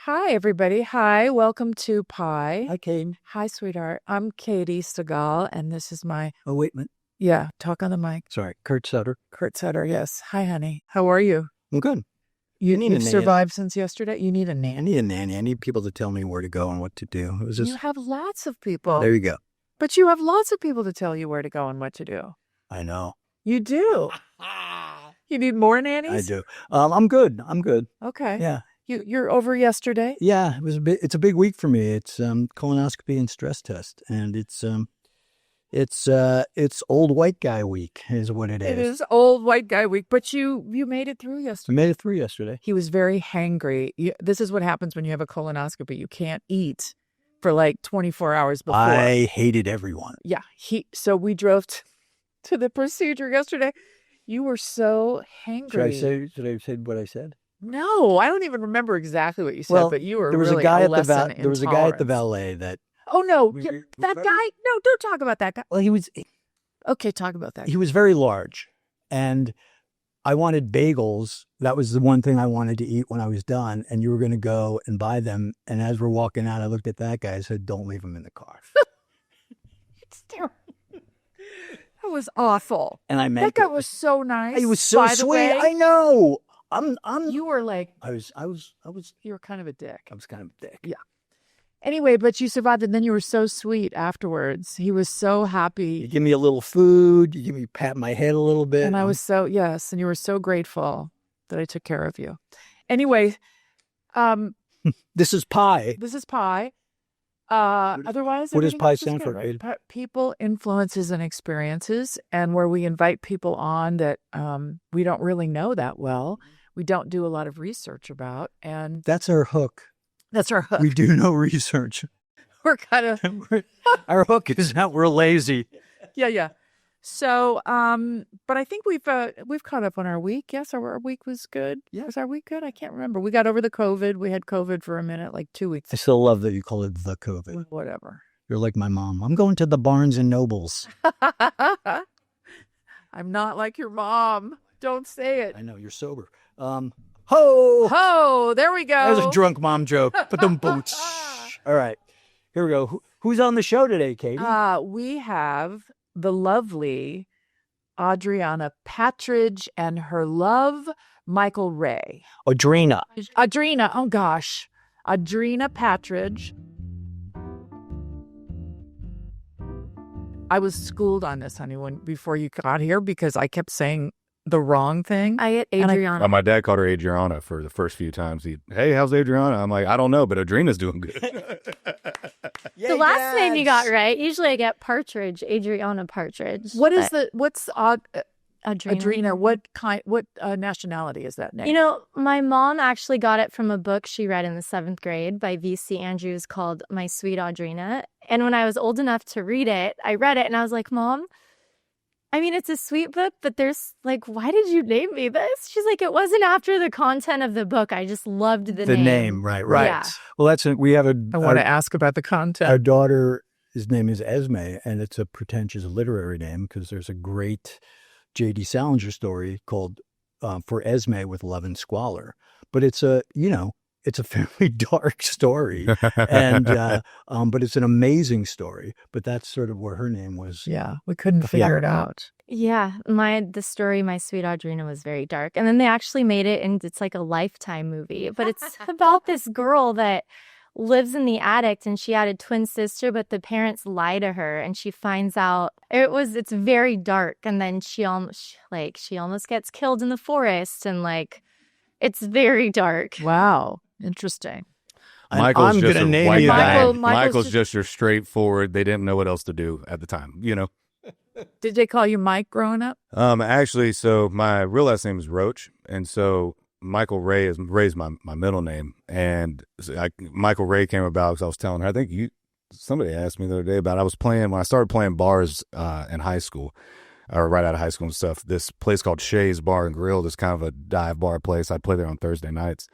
Hi, everybody. Hi, welcome to Pi. Hi, Kate. Hi, sweetheart. I'm Katey Sagal, and this is my... Oh, wait a minute. Yeah, talk on the mic. Sorry, Kurt Sutter. Kurt Sutter, yes. Hi, honey. How are you? I'm good. You've survived since yesterday? You need a nanny. I need a nanny. I need people to tell me where to go and what to do. It was just... You have lots of people. There you go. But you have lots of people to tell you where to go and what to do. I know. You do. You need more nannies? I do. I'm good. Okay. Yeah. You're over yesterday? Yeah, it's a big week for me. It's colonoscopy and stress test, and it's old white guy week is what it is. It is old white guy week, but you made it through yesterday. I made it through yesterday. He was very hangry. This is what happens when you have a colonoscopy. You can't eat for like 24 hours before. I hated everyone. Yeah. So we drove to the procedure yesterday. You were so hangry. Should I say what I said? No, I don't even remember exactly what you said, but you were there was really a guy a at the lesson there was a guy at the intolerance. valet that... Oh, no. Remember? That guy? No, don't talk about that guy. Well, he was Talk about that. he was very large, and I wanted bagels. That was the one thing I wanted to eat when I was done, and you were going to go and buy them. And as we're walking out, I looked at that guy and said, "Don't leave him in the car." It's terrible. That was awful. And I meant That guy was so nice. He was so By the sweet. way, I know. I'm. You were like, I was. you were kind of a dick. I was kind of thick. Yeah. Anyway, but you survived, and then you were so sweet afterwards. He was so happy. You give me a little food. You give me pat my head a little bit. And I was and you were so grateful that I took care of you. Anyway, This is pie. this is Pi. Otherwise, What does everything Pi else is stand good, for, right? Kate? People, influences, and experiences, and where we invite people on that we don't really know that well. We don't do a lot of research about, and That's our hook. that's our hook. We do no research. We're kind of Our hook is that we're lazy. yeah. So, but I think we've caught up on our week. Yes, our week was good. Yeah. Was our week good? I can't remember. We got over the COVID. We had COVID for a minute, like 2 weeks. I still love that you call it the COVID. Whatever. You're like my mom. I'm going to the Barnes and Nobles. I'm not like your mom. Don't say it. I know, you're sober. Ho! Oh, there we go. That was a drunk mom joke. But them boots. All right. Here we go. Who's on the show today, Katie? We have the lovely Audrina Patridge and her love, Michael Ray. Audrina. Audrina, oh gosh. Audrina Patridge. I was schooled on this, honey, before you got here because I kept saying the wrong thing. I get Adriana. My dad called her Adriana for the first few times. Hey, how's Adriana? I'm like, I don't know, but Audrina's doing good. The last name you got right. Usually I get Partridge, Adriana Partridge. What's Adrina? What nationality is that name? You know, my mom actually got it from a book she read in the 7th grade by V.C. Andrews called My Sweet Audrina. And when I was old enough to read it, I read it and I was like, Mom, I mean, it's a sweet book, but there's like, why did you name me this? She's like, it wasn't after the content of the book. I just loved the name. The name, right. Yeah. Well, we have I want to ask about the content. Our daughter, his name is Esme, and it's a pretentious literary name because there's a great J.D. Salinger story called For Esme with Love and Squalor. But it's it's a fairly dark story, and but it's an amazing story. But that's sort of where her name was. Yeah, we couldn't figure it out. Yeah, the story, My Sweet Audrina, was very dark. And then they actually made it, and it's like a Lifetime movie. But it's about this girl that lives in the attic, and she had a twin sister, but the parents lie to her, and she finds out it's very dark. And then she almost gets killed in the forest, and it's very dark. Wow, interesting. Michael's I'm just gonna a name white you guy. that. Michael's just your straightforward. They didn't know what else to do at the time, Did they call you Mike growing up? Actually, so my real last name is Roach, and so Michael Ray is my middle name, and Michael Ray came about because I was telling her. I think somebody asked me the other day about when I started playing bars in high school, or right out of high school and stuff. This place called Shay's Bar and Grill is kind of a dive bar place. I'd play there on Thursday nights.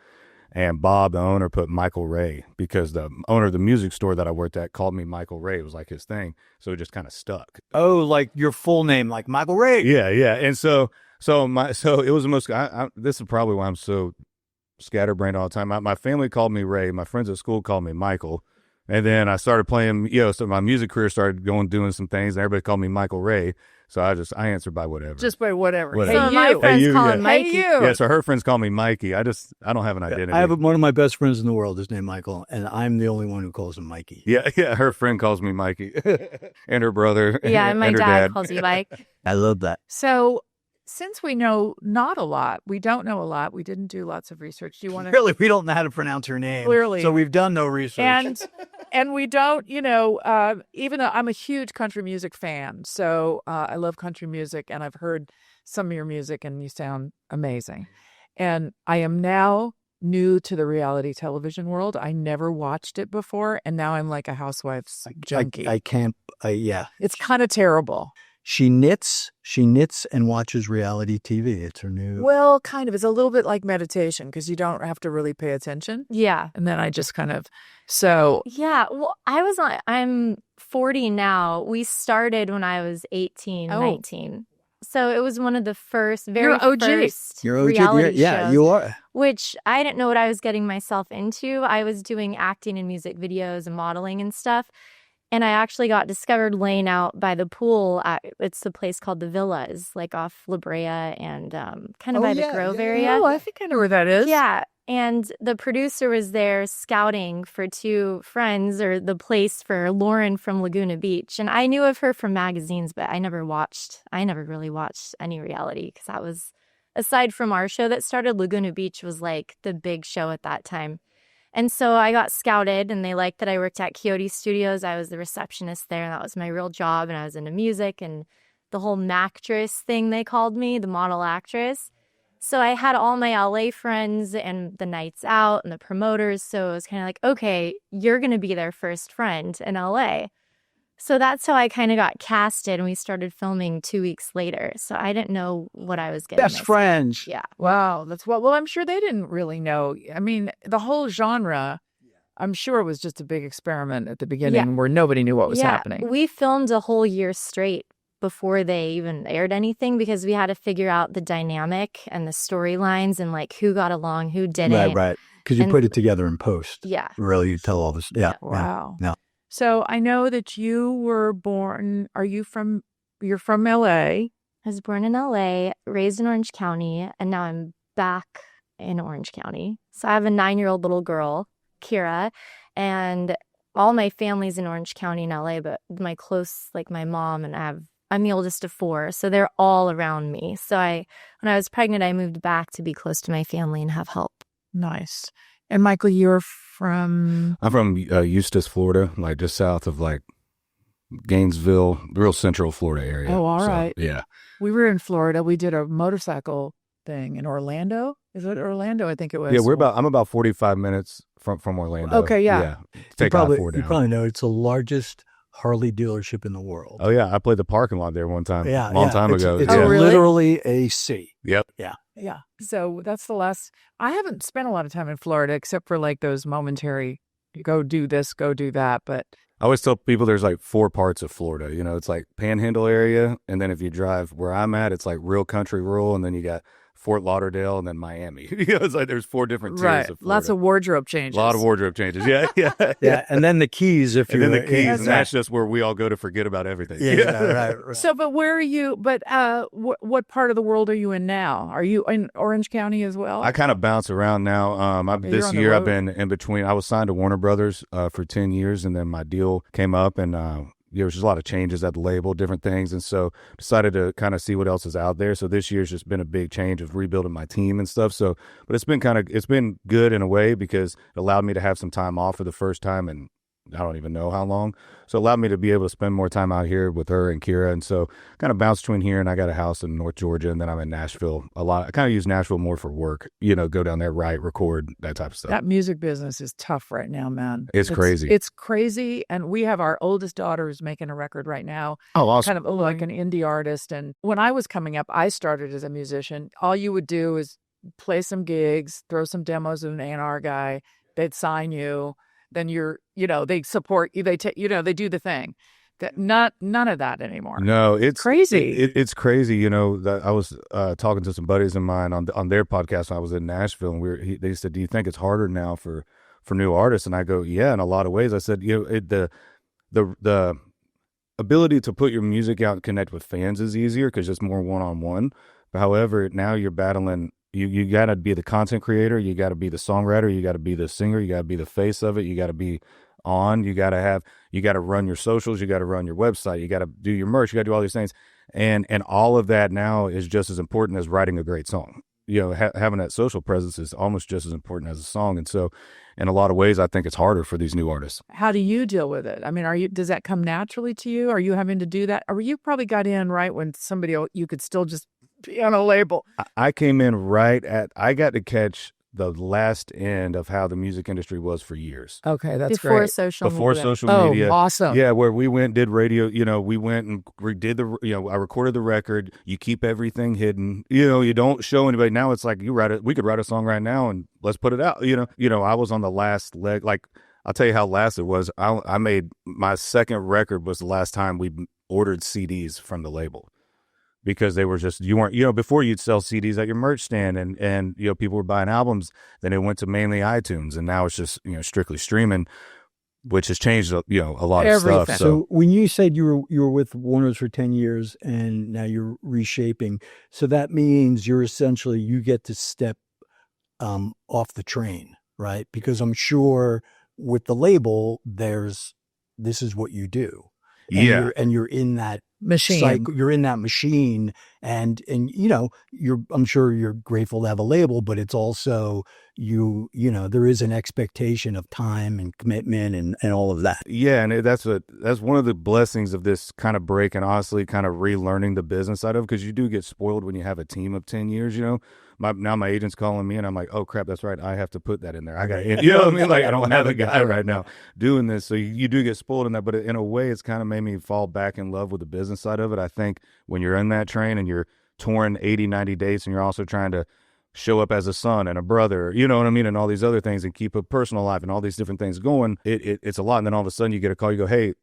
And Bob, the owner, put Michael Ray because the owner of the music store that I worked at called me Michael Ray. It was like his thing. So it just kind of stuck. Oh, like your full name, like Michael Ray. Yeah. And so it was the most, this is probably why I'm so scatterbrained all the time. My family called me Ray. My friends at school called me Michael. And then I started playing, so my music career started doing some things, and everybody called me Michael Ray. So I answered by whatever. Just by whatever. Whatever. Some of Hey, my you. friends Hey, you, call yeah. him Mikey. Hey, you. Yeah, so her friends call me Mikey. I don't have an identity. I have one of my best friends in the world is named Michael, and I'm the only one who calls him Mikey. Yeah, her friend calls me Mikey. And her brother. Yeah, and my her dad calls you Mike. I love that. So since we know not a lot, we don't know a lot, we didn't do lots of research. Do you want to Clearly, we don't know how to pronounce her name. Clearly. So we've done no research. and we don't, even though I'm a huge country music fan, so I love country music, and I've heard some of your music, and you sound amazing. And I am now new to the reality television world. I never watched it before, and now I'm like a housewife's junkie. I can't. Yeah. It's kind of terrible. She knits and watches reality TV. It's her new. Well, kind of. It's a little bit like meditation because you don't have to really pay attention. Yeah. And then I just kind of, so. Yeah. Well, I'm 40 now. We started when I was 18, 19. So it was one of the very OG. first You're OG. reality Yeah, shows, you are. which I didn't know what I was getting myself into. I was doing acting and music videos and modeling and stuff. And I actually got discovered laying out by the pool. It's a place called the Villas, like off La Brea and kind of by the Grove area. Oh, I think I know where that is. Yeah. And the producer was there scouting for two friends or the place for Lauren from Laguna Beach. And I knew of her from magazines, but I never really watched any reality because that was, aside from our show that started, Laguna Beach was like the big show at that time. And so I got scouted, and they liked that I worked at Coyote Studios. I was the receptionist there, and that was my real job. And I was into music and the whole Mactress thing they called me, the model actress. So I had all my LA friends and the nights out and the promoters. So it was kind of like, okay, you're going to be their first friend in LA. So that's how I kind of got casted, and we started filming 2 weeks later. So I didn't know what I was getting. Best friends. Yeah. Wow. That's well, I'm sure they didn't really know. I mean, the whole genre, I'm sure it was just a big experiment at the beginning where nobody knew what was happening. We filmed a whole year straight before they even aired anything because we had to figure out the dynamic and the storylines and like who got along, who didn't. Right. Because you put it together in post. Yeah. Really, you tell all this. Yeah. Wow. Yeah. So I know that you were born, you're from LA. I was born in LA, raised in Orange County, and now I'm back in Orange County. So I have a 9-year-old little girl, Kira, and all my family's in Orange County in LA, but my mom and I'm the oldest of 4, so they're all around me. So when I was pregnant, I moved back to be close to my family and have help. Nice. And Michael, you're from? I'm from Eustis, Florida, like just south of like Gainesville, real central Florida area. Oh, all right. Yeah. We were in Florida. We did a motorcycle thing in Orlando. Is it Orlando? I think it was. Yeah, I'm about 45 minutes from Orlando. Okay, yeah. Take I-4 down. You probably know it's the largest Harley dealership in the world. Oh, yeah. I played the parking lot there one time. Yeah. Long time ago. It's Oh, really? literally a C. Yep. Yeah. Yeah. So that's the last. I haven't spent a lot of time in Florida except for like those momentary, go do this, go do that. But I always tell people there's like 4 parts of Florida. You know, it's like Panhandle area. And then if you drive where I'm at, it's like real country, rural. And then you got Fort Lauderdale and then Miami. It's like there's 4 different tiers right, of Florida. lots of wardrobe changes. A lot of wardrobe changes. Yeah. Yeah. And then the Keys, if And you're then the Keys. yeah, And that's just where we all go to forget about everything. right. So, but where are you? But what part of the world are you in now? Are you in Orange County as well? I kind of bounce around now. This year I've been in between. I was signed to Warner Brothers for 10 years, and then my deal came up, and there was just a lot of changes at the label, different things, and so decided to kind of see what else is out there. So this year's just been a big change of rebuilding my team and stuff. So, but it's been good in a way because it allowed me to have some time off for the first time, and I don't even know how long. So it allowed me to be able to spend more time out here with her and Kira. And so kind of bounce between here, and I got a house in North Georgia, and then I'm in Nashville a lot. I kind of use Nashville more for work, go down there, write, record, that type of stuff. That music business is tough right now, man. It's crazy. It's crazy. And we have our oldest daughter who's making a record right now. Oh, awesome. Kind of like an indie artist. And when I was coming up, I started as a musician. All you would do is play some gigs, throw some demos of an A&R guy. They'd sign you. Then they support you. They do the thing. None of that anymore. No, it's crazy. It's crazy. You know, that I was talking to some buddies of mine on their podcast when I was in Nashville, and they said, "Do you think it's harder now for new artists?" And I go, "Yeah, in a lot of ways." I said, "You know, the ability to put your music out and connect with fans is easier because it's more one-on-one. But however, now you're battling. You got to be the content creator. You got to be the songwriter. You got to be the singer. You got to be the face of it. You got to be on. You got to run your socials. You got to run your website. You got to do your merch. You got to do all these things. And all of that now is just as important as writing a great song. You know, having that social presence is almost just as important as a song. And so, in a lot of ways, I think it's harder for these new artists. How do you deal with it? I mean, does that come naturally to you? Are you having to do that? Or you probably got in right when you could still just be on a label? I came in I got to catch the last end of how the music industry was for years. Okay, that's before great. social Before media. social media. Oh, awesome. Yeah, where we went, did radio, you know, we went and did I recorded the record. You keep everything hidden. You know, you don't show anybody. Now it's like we could write a song right now and let's put it out. You know, I was on the last leg. Like, I'll tell you how last it was. I made my second record was the last time we ordered CDs from the label. Because they were just, you weren't, you know, before you'd sell CDs at your merch stand and you know, people were buying albums, then it went to mainly iTunes, and now it's just, you know, strictly streaming, which has changed, you know, a lot of stuff. So when you said you were with Warner's for 10 years and now you're reshaping, so that means you get to step off the train, right? Because I'm sure with the label, this is what you do. And you're in that machine. You're in that machine, and you know, I'm sure you're grateful to have a label, but it's also you know, there is an expectation of time and commitment and all of that. Yeah, and that's one of the blessings of this kind of break, and honestly kind of relearning the business side of it, because you do get spoiled when you have a team of 10 years, you know. Now my agent's calling me and I'm like, oh crap, that's right, I have to put that in there. I got, you know what I mean? Like, I don't have a guy right now doing this. So you do get spoiled in that, but in a way it's kind of made me fall back in love with the business side of it. I think when you're in that train and you're touring 80, 90 dates and you're also trying to show up as a son and a brother, you know what I mean? And all these other things, and keep a personal life and all these different things going, it's a lot. And then all of a sudden you get a call, you go, hey,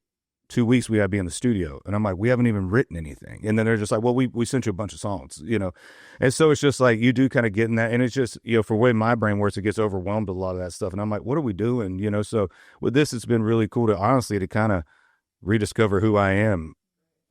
2 weeks we gotta be in the studio. And I'm like, we haven't even written anything. And then they're just like, well, we sent you a bunch of songs, you know. And so it's just like, you do kind of get in that, and it's just, you know, for the way my brain works, it gets overwhelmed with a lot of that stuff. And I'm like, what are we doing? You know, so with this, it's been really cool to kind of rediscover who I am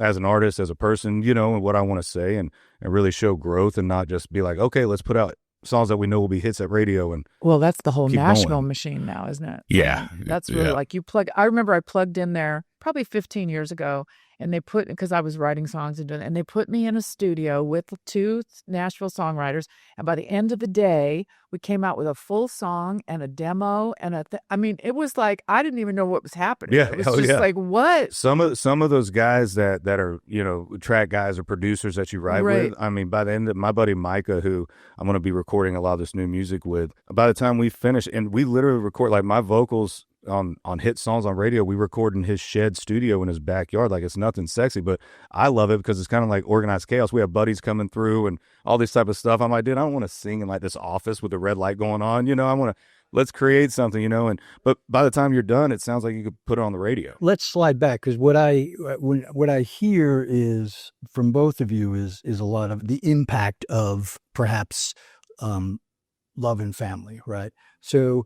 as an artist, as a person, you know, and what I want to say, and really show growth, and not just be like, okay, let's put out songs that we know will be hits at radio. And well, that's the whole Nashville going. Machine now, isn't it? Yeah. That's really like I remember I plugged in there probably 15 years ago, and because I was writing songs and they put me in a studio with 2 Nashville songwriters. And by the end of the day, we came out with a full song and a demo and I mean, it was like, I didn't even know what was happening. Yeah. It was just like, what? Some of those guys that are, you know, track guys or producers that you write with. I mean, by the end of my buddy Micah, who I'm going to be recording a lot of this new music with, by the time we finish, and we literally record, like, my vocals on hit songs on radio, we record in his shed studio in his backyard. Like, it's nothing sexy, but I love it because it's kind of like organized chaos. We have buddies coming through and all this type of stuff. I'm like, dude, I don't want to sing in like this office with the red light going on, you know. I want to, let's create something, you know. But by the time you're done, it sounds like you could put it on the radio. Let's slide back, because what I hear is from both of you is a lot of the impact of perhaps love and family, right? So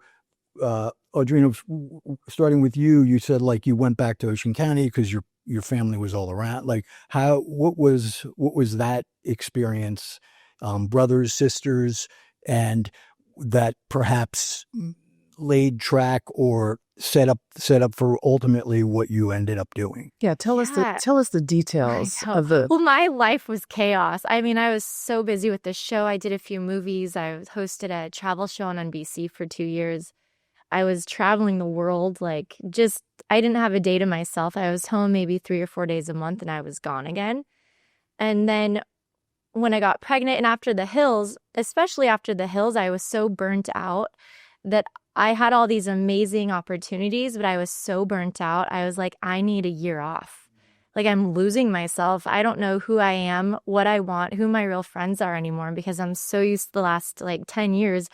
Audrina, starting with you, you said like you went back to Ocean County because your family was all around. Like, what was that experience? Brothers, sisters, and that perhaps laid track or set up for ultimately what you ended up doing. Yeah, tell us the details of the. Well, my life was chaos. I mean, I was so busy with the show. I did a few movies. I hosted a travel show on NBC for 2 years. I was traveling the world, like, just, I didn't have a day to myself. I was home maybe 3 or 4 days a month, and I was gone again. And then when I got pregnant, and after the Hills, especially after the Hills, I was so burnt out that I had all these amazing opportunities, but I was so burnt out. I was like, I need a year off. Like, I'm losing myself. I don't know who I am, what I want, who my real friends are anymore, because I'm so used to the last, like, 10 years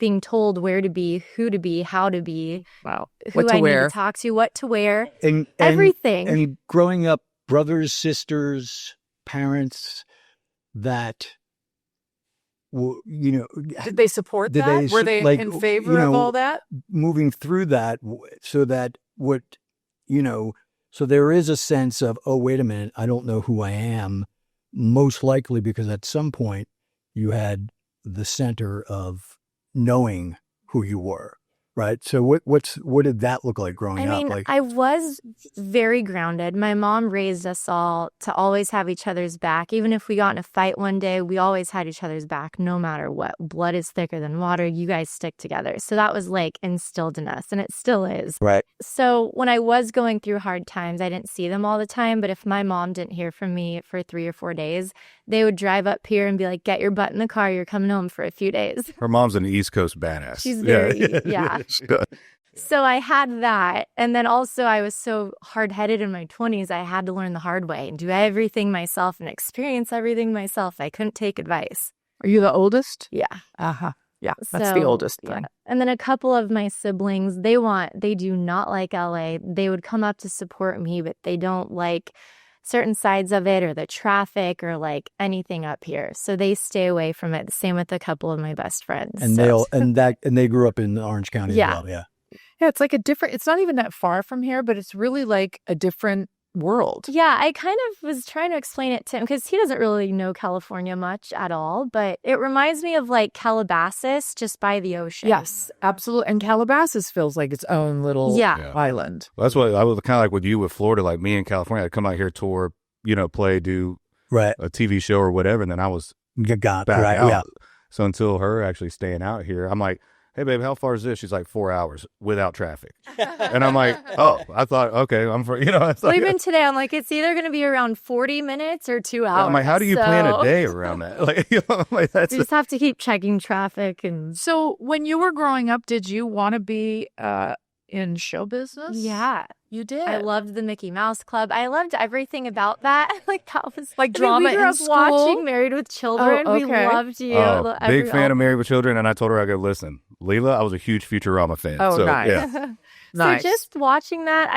being told where to be, who to be, how to be, Wow. who What to I wear. need to talk to, what to wear, And everything. And growing up, brothers, sisters, parents that, Did they support Did that? they Were they like, in favor of all that? moving through that, so that so there is a sense of, oh, wait a minute, I don't know who I am, most likely because at some point you had the center of knowing who you were, right? So what did that look like growing I mean, up? Like, I was very grounded. My mom raised us all to always have each other's back. Even if we got in a fight one day, we always had each other's back, no matter what. Blood is thicker than water. You guys stick together. So that was like instilled in us, and it still is. right. So when I was going through hard times, I didn't see them all the time. But if my mom didn't hear from me for 3 or 4 days, they would drive up here and be like, get your butt in the car. You're coming home for a few days. Her mom's an East Coast badass. She's very, yeah. Good. So I had that. And then also I was so hard-headed in my 20s, I had to learn the hard way and do everything myself and experience everything myself. I couldn't take advice. Are you the oldest? Yeah. Uh-huh. Yeah, that's the So, oldest yeah. thing. And then a couple of my siblings, they do not like LA. They would come up to support me, but they don't like certain sides of it or the traffic or like anything up here. So they stay away from it. Same with a couple of my best friends. And So- they grew up in Orange County Yeah. as well. Yeah. Yeah, it's like it's not even that far from here, but it's really like a different world. Yeah, I kind of was trying to explain it to him because he doesn't really know California much at all, but it reminds me of like Calabasas just by the ocean. Yes, absolutely. And Calabasas feels like its own little Yeah. island. Well, that's what I was kind of like with you with Florida, like me in California. I'd come out here, tour, play, do Right. a TV show or whatever, and then I was Got back right. out. Yeah. So until her actually staying out here, I'm like, hey, babe, how far is this? She's like 4 hours without traffic. And I'm like, oh, I thought, okay, I'm for, it's Well, like, even today, I'm like, it's either going to be around 40 minutes or 2 hours. I'm like, how do you plan a So- day around that? Like, I'm like, that's You just have to keep checking traffic and So when you were growing up, did you want to be in show business? yeah. You did. I loved the Mickey Mouse Club. I loved everything about that. Like that was Like I mean, drama we grew in up school? watching Married with Children. Oh, We okay. loved you. oh, big fan of Married with Children. And I told her, I go, listen, Leela, I was a huge Futurama fan. Oh, so, nice. Yeah. Nice. So just watching that,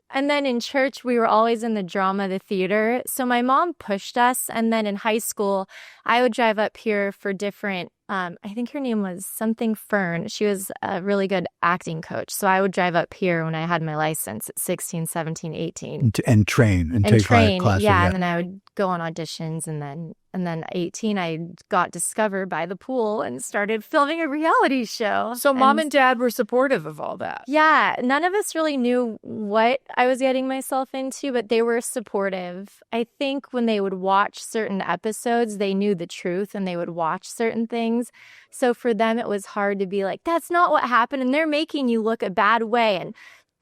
and then in church, we were always in the drama, the theater. So my mom pushed us. And then in high school, I would drive up here for different, I think her name was something Fern. She was a really good acting coach. So I would drive up here when I had my license at 16, 17, 18. And train and take train, classes. yeah. And then I would go on auditions, and then 18, I got discovered by the pool and started filming a reality show. So mom and dad were supportive of all that. Yeah, none of us really knew what I was getting myself into, but they were supportive. I think when they would watch certain episodes, they knew the truth and they would watch certain things. So for them, it was hard to be like, that's not what happened. And they're making you look a bad way. And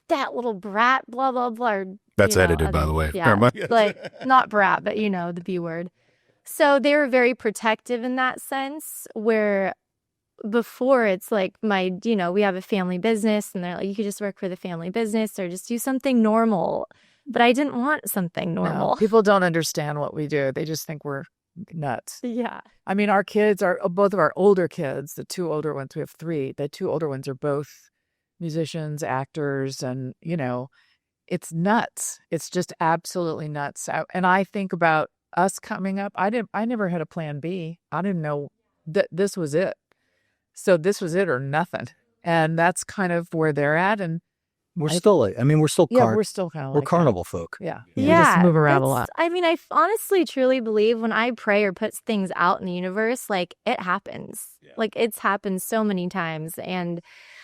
that little brat, blah, blah, blah. Or, That's edited, by the way. Yeah, Never mind. like not brat, but the B word. So they were very protective in that sense, where before it's like we have a family business and they're like, you could just work for the family business or just do something normal. But I didn't want something normal. No, people don't understand what we do. They just think we're nuts. Yeah. I mean, our kids are both of our older kids, the two older ones, we have 3. The 2 older ones are both musicians, actors, and, it's nuts. It's just absolutely nuts. And I think about us coming up. I never had a plan B. I didn't know that this was it. So this was it or nothing. And that's kind of where they're at. And we're still we're still we're still kind of we're like carnival folk. that. Yeah. Yeah. We just move around a lot. I mean, I honestly, truly believe when I pray or put things out in the universe, like it happens. Yeah. Like it's happened so many times.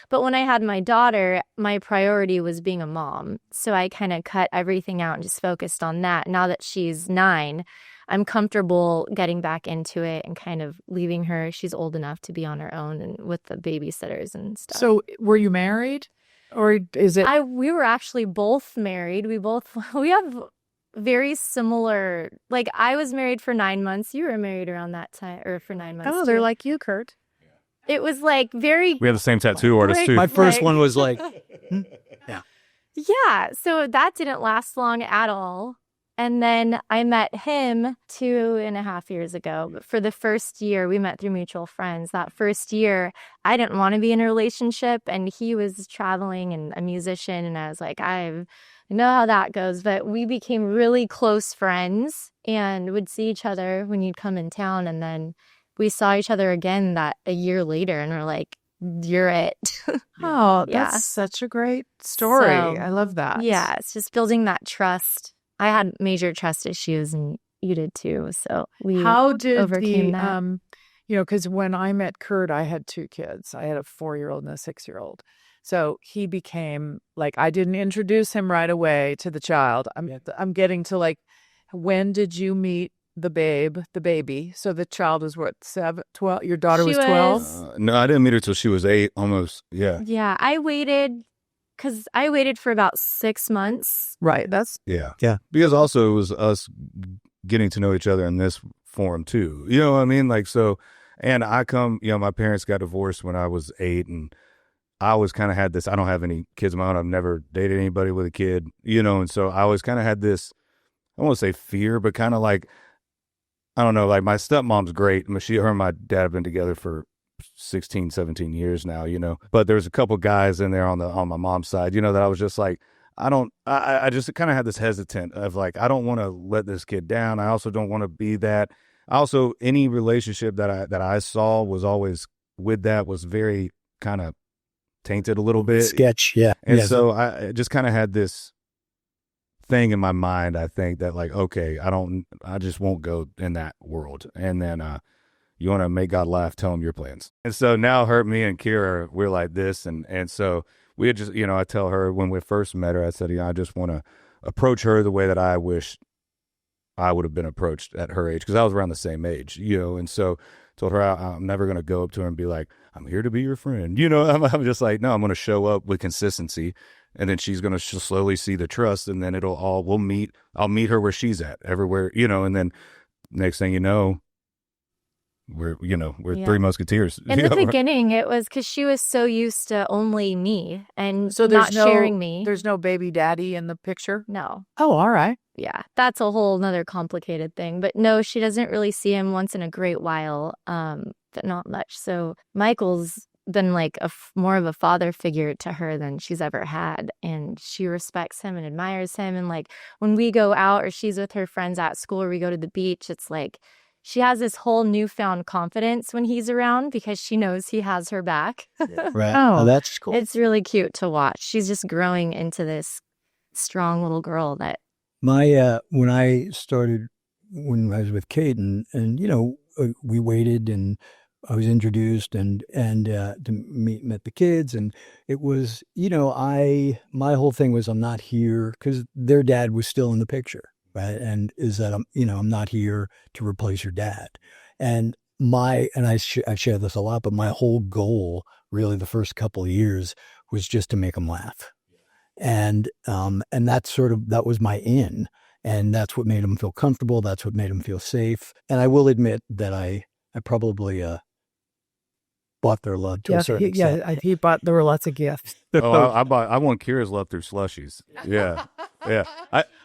But when I had my daughter, my priority was being a mom. So I kind of cut everything out and just focused on that. Now that she's 9, I'm comfortable getting back into it and kind of leaving her. She's old enough to be on her own and with the babysitters and stuff. So were you married? Or is it? We were actually both married. We have very similar, like I was married for 9 months. You were married around that time, or for 9 months. Oh, they're too. like you, Kurt. It was like very, We have the same tattoo artist, too. My first one was like, yeah. So that didn't last long at all. And then I met him 2.5 years ago. But for the first year, we met through mutual friends. That first year, I didn't want to be in a relationship, and he was traveling and a musician. And I was like, I know how that goes. But we became really close friends and would see each other when you'd come in town. And then we saw each other again that a year later, and we're like, you're it. Oh, Yeah. that's such a great story. So, I love that. Yeah, it's just building that trust. I had major trust issues, and you did too. So we How did overcame the that. because when I met Kurt, I had 2 kids. I had a 4-year-old and a 6-year-old. So he became like, I didn't introduce him right away to the child. I'm getting to like, when did you meet the baby? So the child was what, 7, 12? Your daughter She was 12? was- No, I didn't meet her till she was 8, almost. Yeah. Yeah, I waited for about 6 months. Right. That's Yeah. Yeah. Because also it was us getting to know each other in this forum too. You know what I mean? Like, so, and my parents got divorced when I was 8, and I always kind of had this, I don't have any kids of my own. I've never dated anybody with a kid, and so I always kind of had this, I won't say fear, but kind of like, I don't know, like my stepmom's great. Her and my dad have been together for 16, 17 years now, but there's a couple guys in there on my mom's side, that I was just like, I just kind of had this hesitant of like, I don't want to let this kid down. I also don't want to be that. Also, any relationship that I saw was always with that was very kind of tainted a little bit. Sketch, yeah. And Yes. so I just kind of had this thing in my mind, I think, that like, okay, I just won't go in that world. And then you want to make God laugh, tell him your plans. And so now me and Kira, we're like this. And so we had just, I tell her when we first met her, I said, I just want to approach her the way that I wish I would have been approached at her age, because I was around the same age, and so told her I'm never going to go up to her and be like, I'm here to be your friend. I'm just like, no, I'm going to show up with consistency, and then she's going to slowly see the trust, and then I'll meet her where she's at everywhere, and then next thing you know, we're Yeah. 3 musketeers. In the beginning, it was because she was so used to only me and so not sharing me. There's no baby daddy in the picture? No. Oh, all right. Yeah, that's a whole nother complicated thing. But no, she doesn't really see him once in a great while, but not much. So Michael's been like more of a father figure to her than she's ever had. And she respects him and admires him. And like when we go out or she's with her friends at school or we go to the beach, it's like she has this whole newfound confidence when he's around because she knows he has her back. Right. Oh. Oh, that's cool. It's really cute to watch. She's just growing into this strong little girl that My when I was with Kate, and we waited, and I was introduced and to met the kids, and it was my whole thing was I'm not here because their dad was still in the picture, right? And is that I'm not here to replace your dad, and I share this a lot, but my whole goal really the first couple of years was just to make them laugh. And that was my in, and that's what made them feel comfortable. That's what made them feel safe. And I will admit that I probably bought their love to a certain extent. There were lots of gifts. Oh, I won Kira's love through slushies. Yeah. Yeah.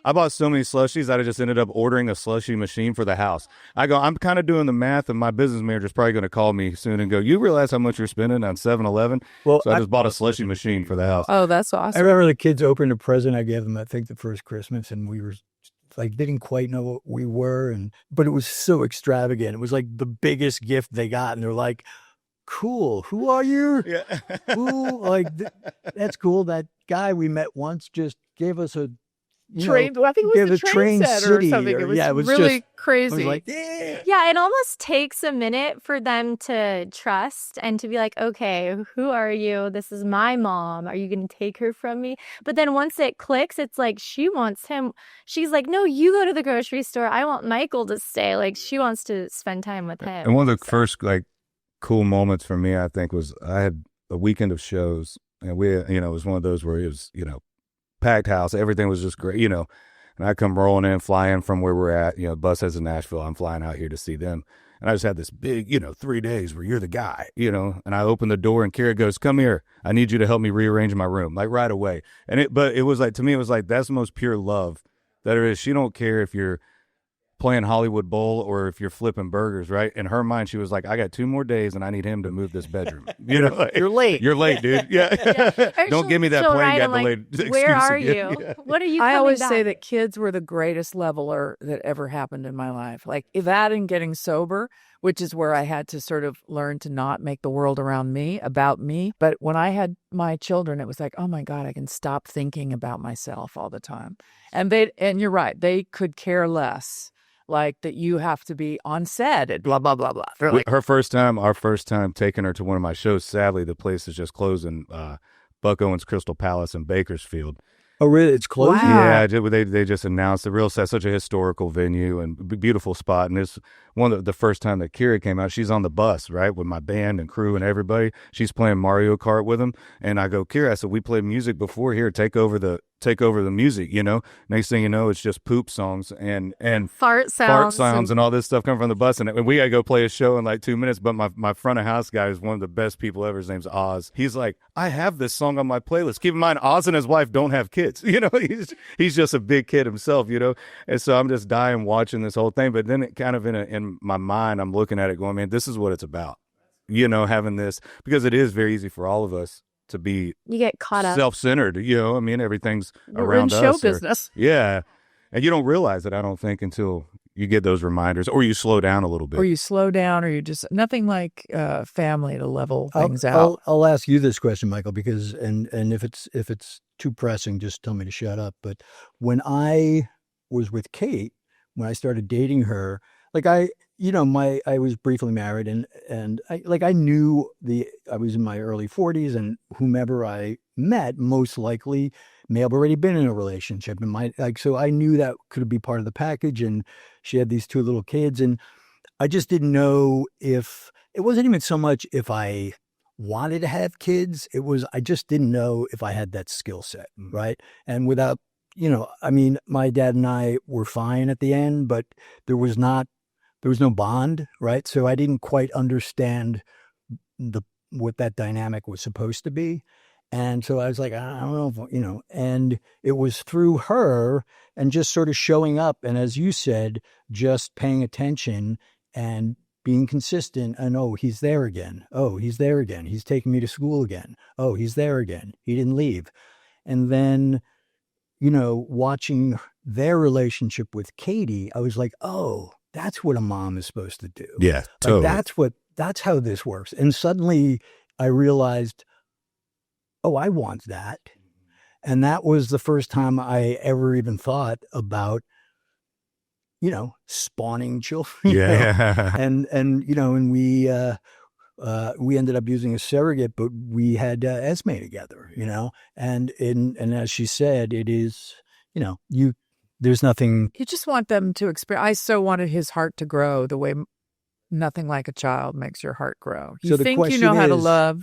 I bought so many slushies that I just ended up ordering a slushie machine for the house. I'm kind of doing the math, and my business manager's probably going to call me soon and go, you realize how much you're spending on 7-Eleven? Well, so I just bought a slushie machine for the house. Oh, that's I awesome. remember the kids opened a present I gave them, I think the first Christmas, and we were like, didn't quite know what we were, but it was so extravagant. It was like the biggest gift they got, and they're like, cool, who are you? Yeah. That's cool. That guy we met once just gave us a Train, I think it gave was the a train train set or city, something. It was really I crazy. was like, yeah. Yeah, it almost takes a minute for them to trust and to be like, okay, who are you? This is my mom. Are you going to take her from me? But then once it clicks, it's like she wants him. She's like, no, you go to the grocery store. I want Michael to stay. Like she wants to spend time with him. And one of the first cool moments for me, I think, was I had a weekend of shows, and it was one of those where it was, packed house. Everything was just great, and I come rolling in, flying from where we're at, bus heads in Nashville. I'm flying out here to see them. And I just had this big, 3 days where you're the guy, and I open the door and Kira goes, come here. I need you to help me rearrange my room, like right away. But it was like, to me, it was like, that's the most pure love there is. She don't care if you're playing Hollywood Bowl or if you're flipping burgers, right? In her mind, she was like, I got 2 more days and I need him to move this bedroom. You know, like, You're late. You're late, dude. Yeah. Don't give me that She'll plane write, got I'm like, delayed. where excuse are again. you? Yeah. What are you I coming always back? say that kids were the greatest leveler that ever happened in my life. Like that and getting sober, which is where I had to sort of learn to not make the world around me about me. But when I had my children, it was like, oh my God, I can stop thinking about myself all the time. And you're right, they could care less. Like that you have to be on set and blah, blah, blah, blah. They're like, Our first time taking her to one of my shows, sadly, the place is just closing. Buck Owens Crystal Palace in Bakersfield. Oh, really? It's closing? Wow. Yeah, they just announced the real sad, such a historical venue and beautiful spot. And it's one of the first time that Kira came out. She's on the bus, right, with my band and crew and everybody. She's playing Mario Kart with them. And I go, Kira, I said, we played music before here. Take over the music, you know. Next thing you know, it's just poop songs and fart sounds and all this stuff coming from the bus. And we got to go play a show in like 2 minutes. But my front of house guy is one of the best people ever. His name's Oz. He's like, I have this song on my playlist. Keep in mind, Oz and his wife don't have kids. You know, he's just a big kid himself, you know. And so I'm just dying watching this whole thing. But then it kind of in my mind, I'm looking at it going, man, this is what it's about. You know, having this, because it is very easy for all of us to be you get caught up, self-centered, you know. I mean, everything's we're around in show us. business. Yeah. And you don't realize it, I don't think, until you get those reminders or you slow down a little bit. Or you slow down, or you just nothing like family to level things out. I'll ask you this question, Michael, because and if it's too pressing, just tell me to shut up. But when I was with Kate, when I started dating her, like I was briefly married and I knew I was in my early 40s, and whomever I met most likely may have already been in a relationship, and so I knew that could be part of the package. And she had these 2 little kids, and I just didn't know if it wasn't even so much if I wanted to have kids. I just didn't know if I had that skill set, right? And without, I mean, my dad and I were fine at the end, but there was no bond, right? So I didn't quite understand what that dynamic was supposed to be. And so I was like, I don't know, and it was through her and just sort of showing up. And as you said, just paying attention and being consistent. And, oh, he's there again. Oh, he's there again. He's taking me to school again. Oh, he's there again. He didn't leave. And then, watching their relationship with Katey, I was like, oh, that's what a mom is supposed to do. Yeah, totally. That's how this works. And suddenly I realized, oh, I want that. And that was the first time I ever even thought about, spawning children. Yeah. And we ended up using a surrogate, but we had Esme together, and as she said, it is, there's nothing. You just want them to experience. I so wanted his heart to grow the way nothing like a child makes your heart grow. You So think you know how to love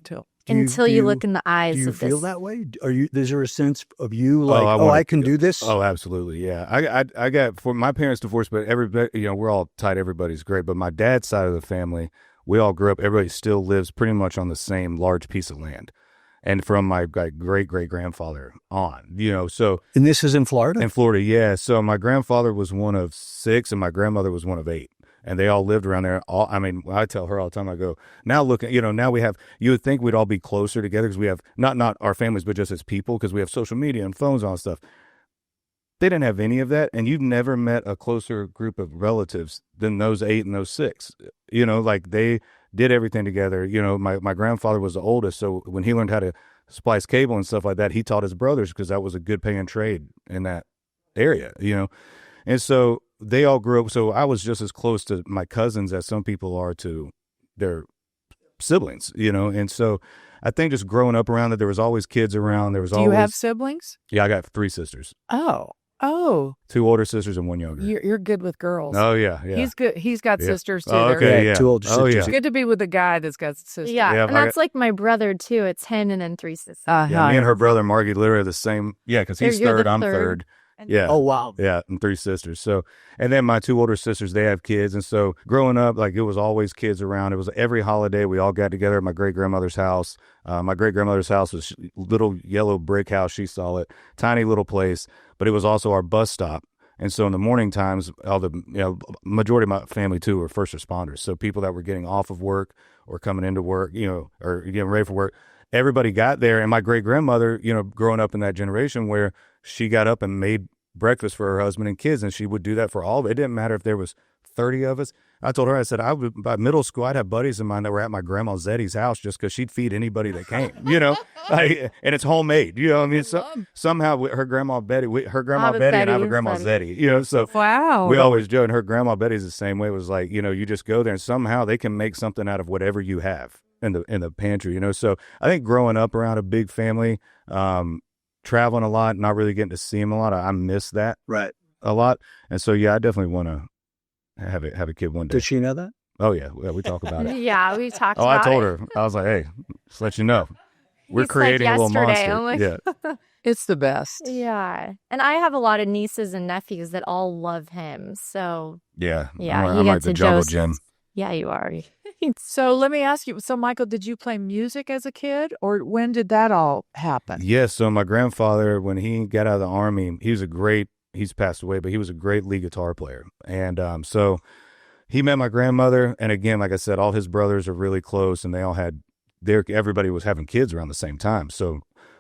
until you look in the eyes Do you of feel this. that way? Is there a sense of you like, I can do this? Oh, absolutely. Yeah. I got, for my parents divorced, but everybody, we're all tight. Everybody's great. But my dad's side of the family, we all grew up, everybody still lives pretty much on the same large piece of land. And from my great-great-grandfather on, so. And this is in Florida? In Florida, yeah. So my grandfather was one of 6 and my grandmother was one of 8. And they all lived around there. I tell her all the time, I go, now look, now we have, you would think we'd all be closer together because we have, not our families, but just as people, because we have social media and phones and all that stuff. They didn't have any of that. And you've never met a closer group of relatives than those 8 and those 6. Like they did everything together. My grandfather was the oldest. So when he learned how to splice cable and stuff like that, he taught his brothers because that was a good paying trade in that area, And so they all grew up. So I was just as close to my cousins as some people are to their siblings, And so I think just growing up around it, there was always kids around. There was Do you have siblings? Yeah, I got 3 sisters. Oh, 2 older sisters and 1 younger. you're good with girls. Oh, yeah. He's good. He's got sisters too. Oh, They're okay, good. yeah. 2 older sisters. Oh, yeah. It's good to be with a guy that's got sisters. Yeah, Yeah, and that's like my brother too. It's 10 and then 3 sisters. Yeah, me and her brother, Margie, literally the same. Yeah, because he's You're the third, I'm third. third. Yeah. Oh, wow. Yeah, and 3 sisters. So, and then my 2 older sisters, they have kids. And so growing up, like it was always kids around. It was every holiday we all got together at my great-grandmother's house. My great-grandmother's house was little yellow brick house. She saw it. Tiny little place. But it was also our bus stop. And so in the morning times, all the majority of my family too were first responders. So people that were getting off of work or coming into work, or getting ready for work, everybody got there. And my great grandmother, growing up in that generation where she got up and made breakfast for her husband and kids, and she would do that for all of it. It didn't matter if there was 30 of us. I told her, I said, by middle school, I'd have buddies of mine that were at my grandma Zettie's house just because she'd feed anybody that came, and it's homemade, I mean, somehow her grandma Betty, Betty and I have a grandma Zettie, so wow, we always joke, and her grandma Betty's the same way. It was like, you just go there and somehow they can make something out of whatever you have in the pantry, so I think growing up around a big family, traveling a lot, not really getting to see them a lot, I miss that a lot. And so, I definitely want to have a kid one day. Does she know that? Oh yeah, we talk about it. Yeah, we talked about it. I told her. I was like, hey, just let you know. We're creating a little monster. I'm like, yeah. It's the best. Yeah. And I have a lot of nieces and nephews that all love him. So yeah, I'm like the jungle gym. Yeah, you are. So let me ask you, so Michael, did you play music as a kid, or when did that all happen? Yes, so my grandfather, when he got out of the Army, he's passed away, but he was a great lead guitar player. And so he met my grandmother. And again, like I said, all his brothers are really close, and they all had everybody was having kids around the same time. So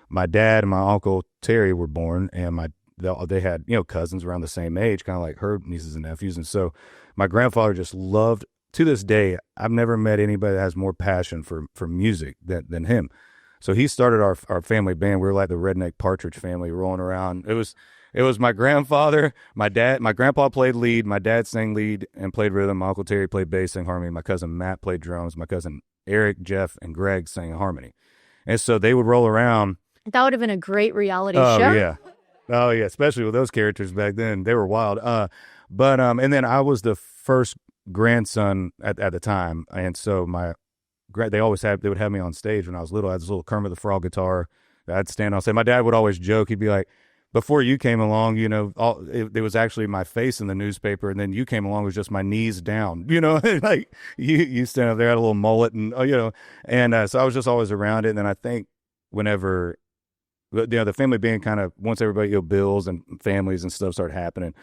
my dad and my uncle Terry were born, and they had, cousins around the same age, kind of like her nieces and nephews. And so my grandfather just loved, to this day, I've never met anybody that has more passion for music than him. So he started our family band. We were like the redneck Partridge family rolling around. It was my grandfather, my dad, my grandpa played lead, my dad sang lead and played rhythm, my Uncle Terry played bass, sang harmony, my cousin Matt played drums, my cousin Eric, Jeff, and Greg sang harmony. And so they would roll around. That would have been a great reality show. Oh yeah, especially with those characters back then. They were wild. And then I was the first grandson at the time, and so they would have me on stage when I was little. I had this little Kermit the Frog guitar that I'd stand on stage. My dad would always joke. He'd be like, before you came along, it was actually my face in the newspaper, and then you came along, it was just my knees down, like you stand up there, had a little mullet, and so I was just always around it. And then I think whenever the family band kind of, once everybody, bills and families and stuff started happening,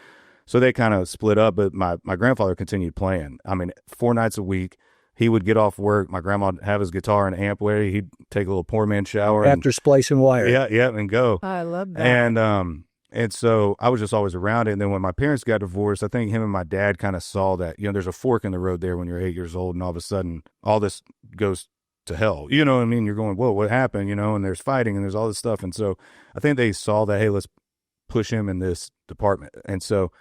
so they kind of split up. But my grandfather continued playing. I mean, 4 nights a week. He would get off work. My grandma would have his guitar and amp ready. He'd take a little poor man shower. After splicing wire. Yeah, and go. I love that. And so I was just always around it. And then when my parents got divorced, I think him and my dad kind of saw that, there's a fork in the road there when you're 8 years old, and all of a sudden all this goes to hell. You know what I mean? You're going, whoa, what happened? And there's fighting and there's all this stuff. And so I think they saw that, hey, let's push him in this department. And so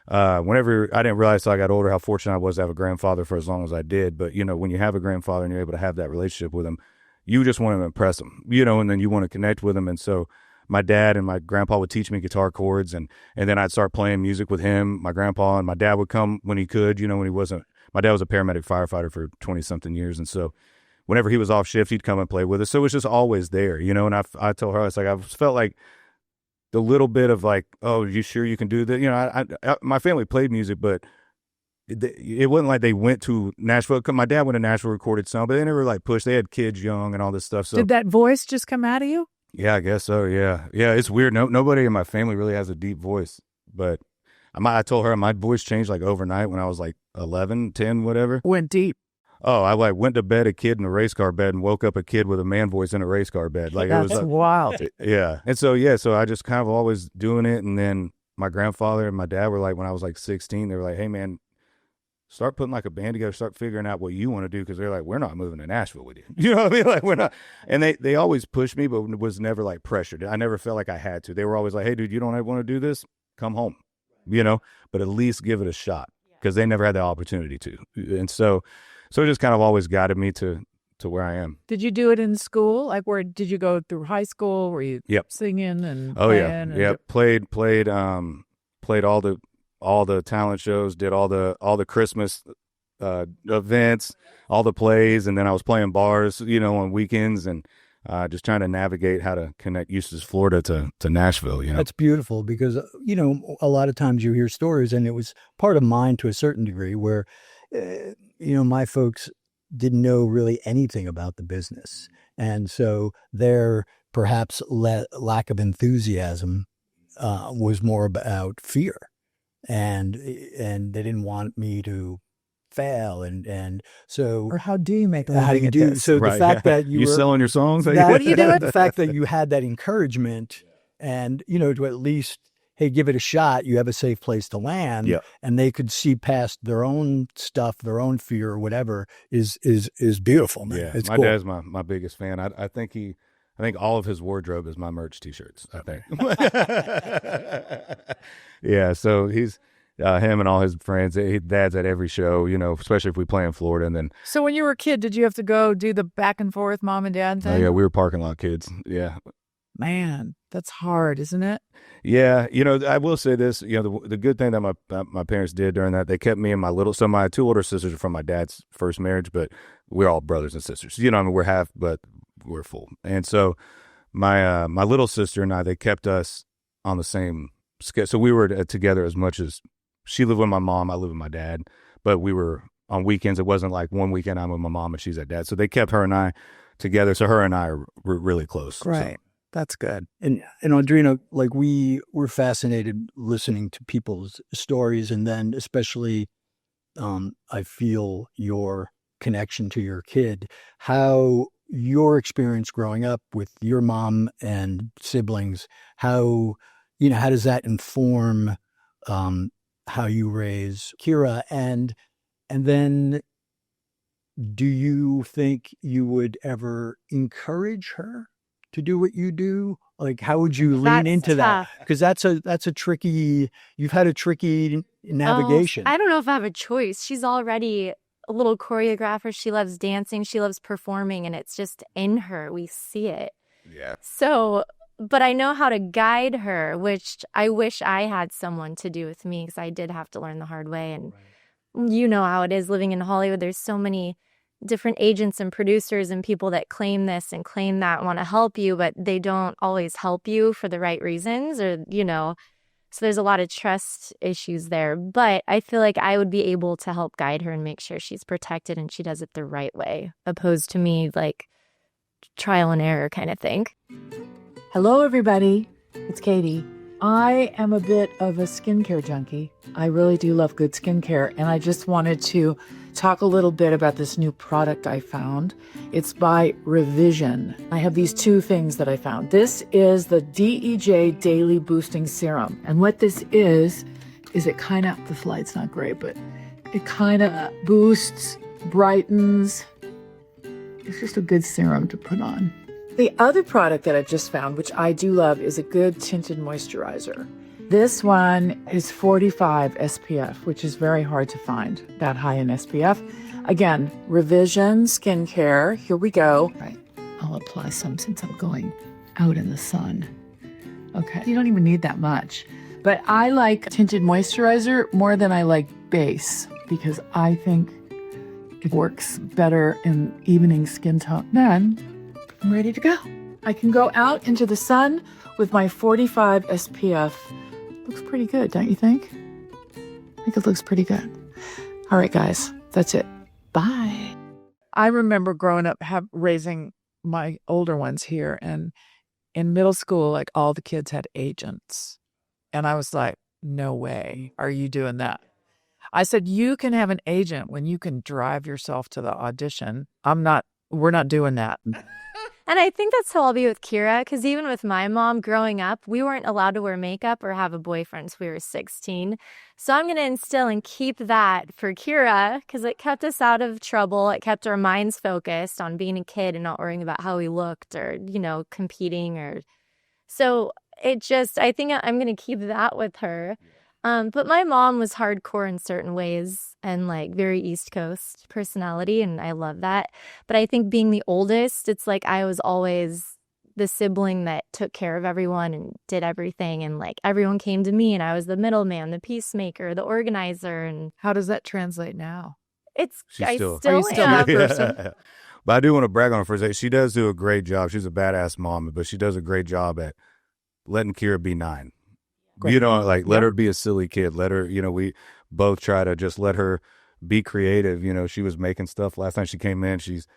whenever, I didn't realize till I got older how fortunate I was to have a grandfather for as long as I did. But, when you have a grandfather and you're able to have that relationship with him, you just want to impress him, and then you want to connect with him. And so my dad and my grandpa would teach me guitar chords, and then I'd start playing music with him. My grandpa and my dad would come when he could, when he wasn't. My dad was a paramedic firefighter for 20-something years. And so whenever he was off shift, he'd come and play with us. So it was just always there, and I told her, I was like, I felt like the little bit of like, oh, you sure you can do that? My family played music, but it wasn't like they went to Nashville. My dad went to Nashville, recorded some, but they never like pushed. They had kids young and all this stuff. So did that voice just come out of you? Yeah, I guess so. Yeah. It's weird. Nobody in my family really has a deep voice, but I told her my voice changed like overnight when I was like 11, 10, whatever. Went deep. Oh, I like went to bed a kid in a race car bed and woke up a kid with a man voice in a race car bed. Like That's it was wild. Yeah. And so I just kind of always doing it. And then my grandfather and my dad were like, when I was like 16, they were like, hey man, start putting like a band together, start figuring out what you want to do. Cause they're like, we're not moving to Nashville with you. You know what I mean? Like we're not. And they always pushed me, but was never like pressured. I never felt like I had to. They were always like, hey dude, you don't want to do this? Come home, but at least give it a shot. Cause they never had the opportunity to. And so it just kind of always guided me to where I am. Did you do it in school? Like where did you go through high school? Were you singing and playing? Yeah. Played all the talent shows, did all the Christmas events, all the plays, and then I was playing bars, on weekends, and just trying to navigate how to connect Eustis, Florida to Nashville. That's beautiful because a lot of times you hear stories, and it was part of mine to a certain degree where my folks didn't know really anything about the business. And so their perhaps lack of enthusiasm was more about fear. and they didn't want me to fail, and so Or how do you make a how do living you at do? this? So the Right, fact yeah. that you You were selling your songs? that, What are you doing? the fact that you had that encouragement, and to at least, hey, give it a shot. You have a safe place to land, Yeah. and they could see past their own stuff, their own fear, or whatever is beautiful, man. Yeah, It's my cool. dad's my biggest fan. I think all of his wardrobe is my merch T-shirts. I think. Yeah, so he's him and all his friends. Dad's at every show, especially if we play in Florida. And then, So when you were a kid, did you have to go do the back and forth mom and dad thing? oh yeah, we were parking lot kids. Yeah, Man, that's hard, isn't it? yeah. I will say this. The good thing that my parents did during that, they kept me and so my two older sisters are from my dad's first marriage, but we're all brothers and sisters. We're half, but we're full. And so my little sister and I, they kept us on the same schedule. So we were together as much as she lived with my mom, I lived with my dad, but we were on weekends. It wasn't like one weekend I'm with my mom and she's at dad. So they kept her and I together. So her and I are really close. Right. That's good. And Audrina, like we're fascinated listening to people's stories, and then especially I feel your connection to your kid, how your experience growing up with your mom and siblings, how how does that inform how you raise Kira, and then do you think you would ever encourage her to do what you do? Like, how would you lean That's into tough. that? Because that's a tricky. You've had a tricky navigation. I don't know if I have a choice. She's already a little choreographer. She loves dancing. She loves performing, and it's just in her. We see it. Yeah. So, but I know how to guide her, which I wish I had someone to do with me, because I did have to learn the hard way. And you know how it is living in Hollywood. There's so many different agents and producers and people that claim this and claim that, want to help you, but they don't always help you for the right reasons, or, so there's a lot of trust issues there. But I feel like I would be able to help guide her and make sure she's protected and she does it the right way, opposed to me like trial and error kind of thing. Hello, everybody. It's Katey. I am a bit of a skincare junkie. I really do love good skincare, and I just wanted to talk a little bit about this new product I found. It's by Revision. I have these two things that I found. This is the DEJ Daily Boosting Serum, and what this is it kind of, the light's not great, but it kind of boosts, brightens. It's just a good serum to put on. The other product that I just found, which I do love, is a good tinted moisturizer. This one is 45 SPF, which is very hard to find that high in SPF. Again, Revision Skincare. Here we go. Right. I'll apply some since I'm going out in the sun. Okay. You don't even need that much. But I like tinted moisturizer more than I like base, because I think it works better in evening skin tone. Then I'm ready to go. I can go out into the sun with my 45 SPF. Looks pretty good, don't you think? I think it looks pretty good. All right, guys, that's it. Bye. I remember growing up raising my older ones here, and in middle school, like all the kids had agents. And I was like, no way are you doing that. I said, you can have an agent when you can drive yourself to the audition. We're not doing that. And I think that's how I'll be with Kira, because even with my mom growing up, we weren't allowed to wear makeup or have a boyfriend until we were 16. So I'm going to instill and keep that for Kira, because it kept us out of trouble. It kept our minds focused on being a kid and not worrying about how we looked or, competing. So I think I'm going to keep that with her. But my mom was hardcore in certain ways and like very East Coast personality, and I love that. But I think being the oldest, it's like I was always the sibling that took care of everyone and did everything, and like everyone came to me, and I was the middleman, the peacemaker, the organizer. And How does that translate now? I Are you still am. that person? But I do want to brag on her for a second. She does do a great job. She's a badass mom, but she does a great job at letting Kira be 9. Great. Let her be a silly kid. Let her, we both try to just let her be creative. She was making stuff. Last time she came in, she's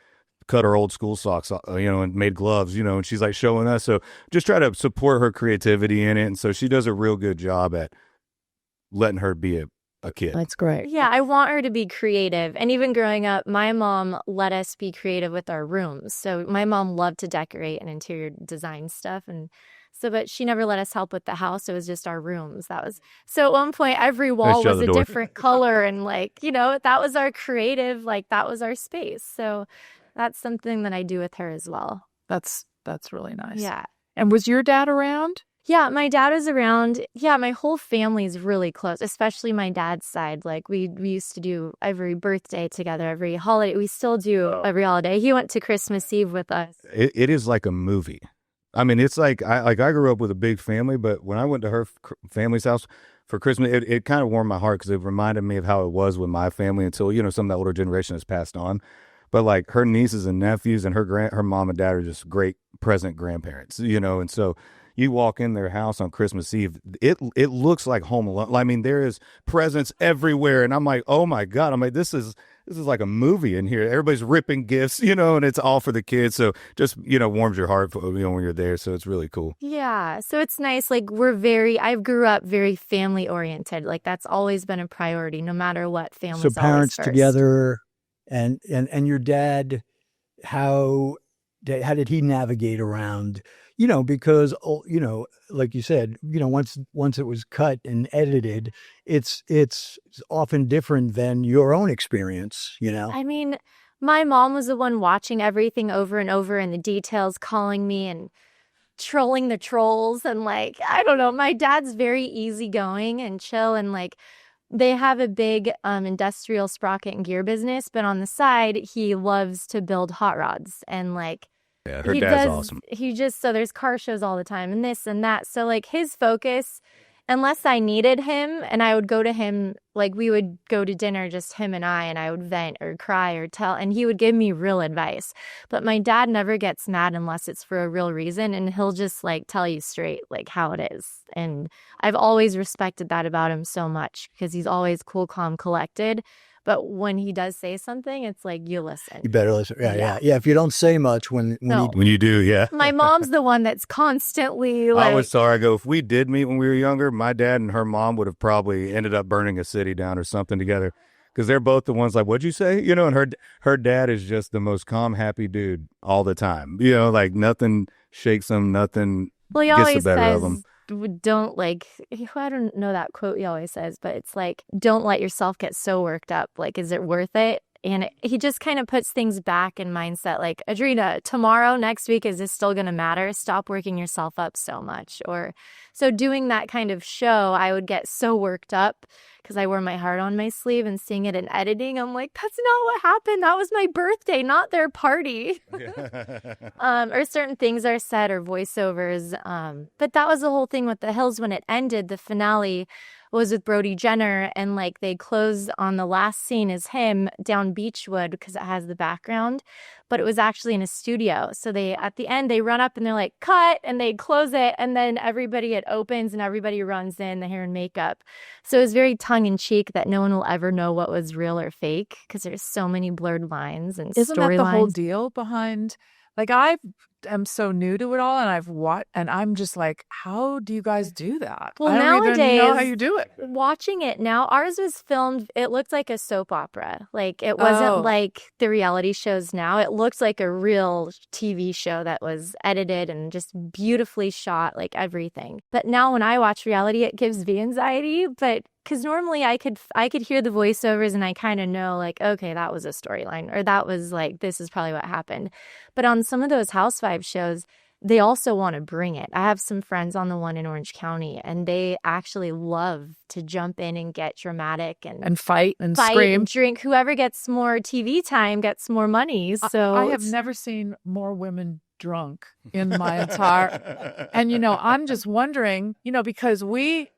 cut her old school socks, and made gloves, and she's like showing us. So just try to support her creativity in it. And so she does a real good job at letting her be a kid. That's great. Yeah, I want her to be creative. And even growing up, my mom let us be creative with our rooms. So my mom loved to decorate and interior design stuff. And so, but she never let us help with the house. It was just our rooms. So at one point, every wall shut was the a door. different color. And like, that was our creative, like that was our space. So that's something that I do with her as well. That's really nice. Yeah. And was your dad around? Yeah, my dad is around. Yeah, my whole family is really close, especially my dad's side. Like we used to do every birthday together, every holiday. We still do every holiday. He went to Christmas Eve with us. It is like a movie. I mean, it's like I grew up with a big family, but when I went to her family's house for Christmas, it kind of warmed my heart because it reminded me of how it was with my family until some of the older generation has passed on. But like her nieces and nephews and her mom and dad are just great present grandparents, and so. You walk in their house on Christmas Eve, it looks like Home Alone. I mean, there is presents everywhere, and I'm like, oh my God! I'm like, this is like a movie in here. Everybody's ripping gifts, and it's all for the kids. So just warms your heart, when you're there. So it's really cool. Yeah, so it's nice. Like I grew up very family oriented. Like that's always been a priority, no matter what. Family. So parents together, and your dad, how did he navigate around? Because, like you said, once it was cut and edited, it's often different than your own experience, I mean, my mom was the one watching everything over and over and the details, calling me and trolling the trolls. And like, I don't know, my dad's very easygoing and chill. And like, they have a big industrial sprocket and gear business, but on the side, he loves to build hot rods and like, yeah, her dad's awesome. So there's car shows all the time and this and that. So like his focus, unless I needed him and I would go to him, like we would go to dinner, just him and I would vent or cry or tell, and he would give me real advice. But my dad never gets mad unless it's for a real reason. And he'll just like tell you straight, like how it is. And I've always respected that about him so much because he's always cool, calm, collected. But when he does say something, it's like, you listen. You better listen. Yeah. If you don't say much when you do, yeah. My mom's the one that's constantly like. I was sorry. I go, if we did meet when we were younger, my dad and her mom would have probably ended up burning a city down or something together. Because they're both the ones like, what'd you say? And her dad is just the most calm, happy dude all the time. Like nothing shakes him, nothing gets the better of him. Don't like, I don't know that quote he always says, but it's like, don't let yourself get so worked up. Like, is it worth it? And he just kind of puts things back in mindset. Like, Audrina, tomorrow, next week, is this still going to matter? Stop working yourself up so much. So doing that kind of show, I would get so worked up because I wore my heart on my sleeve, and seeing it in editing, I'm like, that's not what happened. That was my birthday, not their party. Or certain things are said or voiceovers. But that was the whole thing with The Hills when it ended. The finale was with Brody Jenner, and like they closed on the last scene is him down Beechwood because it has the background, but it was actually in a studio. So at the end, they run up and they're like, cut, and they close it. And then it opens and everybody runs in, the hair and makeup. So it was very tongue in cheek that no one will ever know what was real or fake because there's so many blurred lines and storylines. Isn't that the whole deal behind, like I am so new to it all, and I'm just like, how do you guys do that? Well, I don't nowadays, even know how you do it. Watching it now, ours was filmed, it looked like a soap opera. Like it wasn't like the reality shows now. It looked like a real TV show that was edited and just beautifully shot, like everything. But now when I watch reality, it gives me anxiety, but because normally I could hear the voiceovers and I kind of know like, okay, that was a storyline, or that was like, this is probably what happened. But on some of those Housewives shows, they also want to bring it. I have some friends on the one in Orange County, and they actually love to jump in and get dramatic and fight and scream and drink. Whoever gets more TV time gets more money. So I have never seen more women drunk in my entire. And I'm just wondering, because we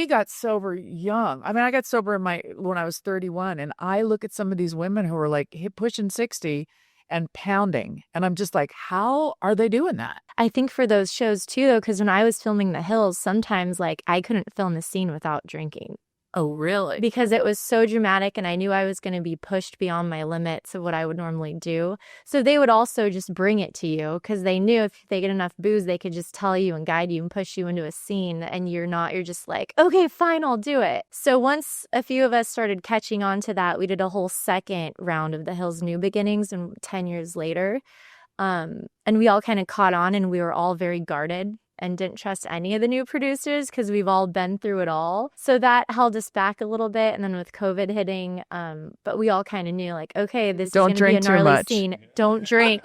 got sober young. I mean, I got sober when I was 31, and I look at some of these women who are like pushing 60 and pounding, and I'm just like, how are they doing that? I think for those shows too, though, because when I was filming The Hills, sometimes like I couldn't film the scene without drinking. Oh, really? because it was so dramatic and I knew I was going to be pushed beyond my limits of what I would normally do. So they would also just bring it to you because they knew if they get enough booze, they could just tell you and guide you and push you into a scene, and you're just like, okay, fine, I'll do it. So once a few of us started catching on to that, we did a whole second round of The Hills New Beginnings, and 10 years later. And we all kind of caught on, and we were all very guarded and didn't trust any of the new producers because we've all been through it all. So that held us back a little bit. And then with COVID hitting, but we all kind of knew, like, okay, this Don't is going to be drink a too gnarly much. scene. Don't drink.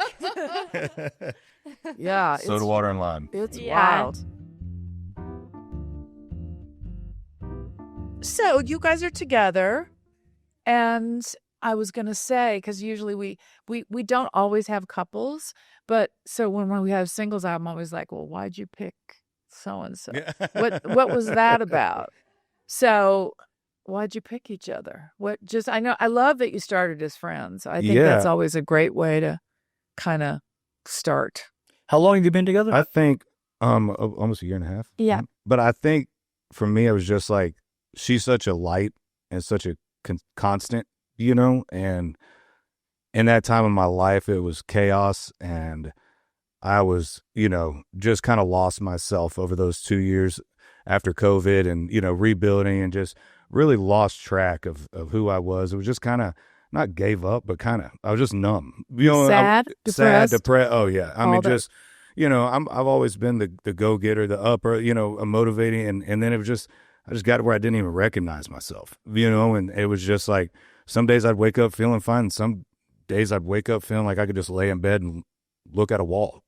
Yeah. Soda, water, and lime. It's Yeah. wild. So you guys are together, and I was gonna say, because usually we don't always have couples, but so when we have singles, I'm always like, well, why'd you pick so and so? What was that about? So why'd you pick each other? I love that you started as friends. I think that's Yeah. always a great way to kind of start. How long have you been together? I think almost a year and a half. Yeah. But I think for me, it was just like, she's such a light and such a constant, and in that time of my life, it was chaos, and I was, just kind of lost myself over those 2 years after COVID, and, rebuilding, and just really lost track of who I was. It was just kind of not gave up, but kind of, I was just numb, Sad, depressed? depressed. Oh yeah. I All mean, that. just, I've always been the go-getter, the upper, a motivating. And then it was just, I just got to where I didn't even recognize myself, and it was just like, some days I'd wake up feeling fine. And some days I'd wake up feeling like I could just lay in bed and look at a wall,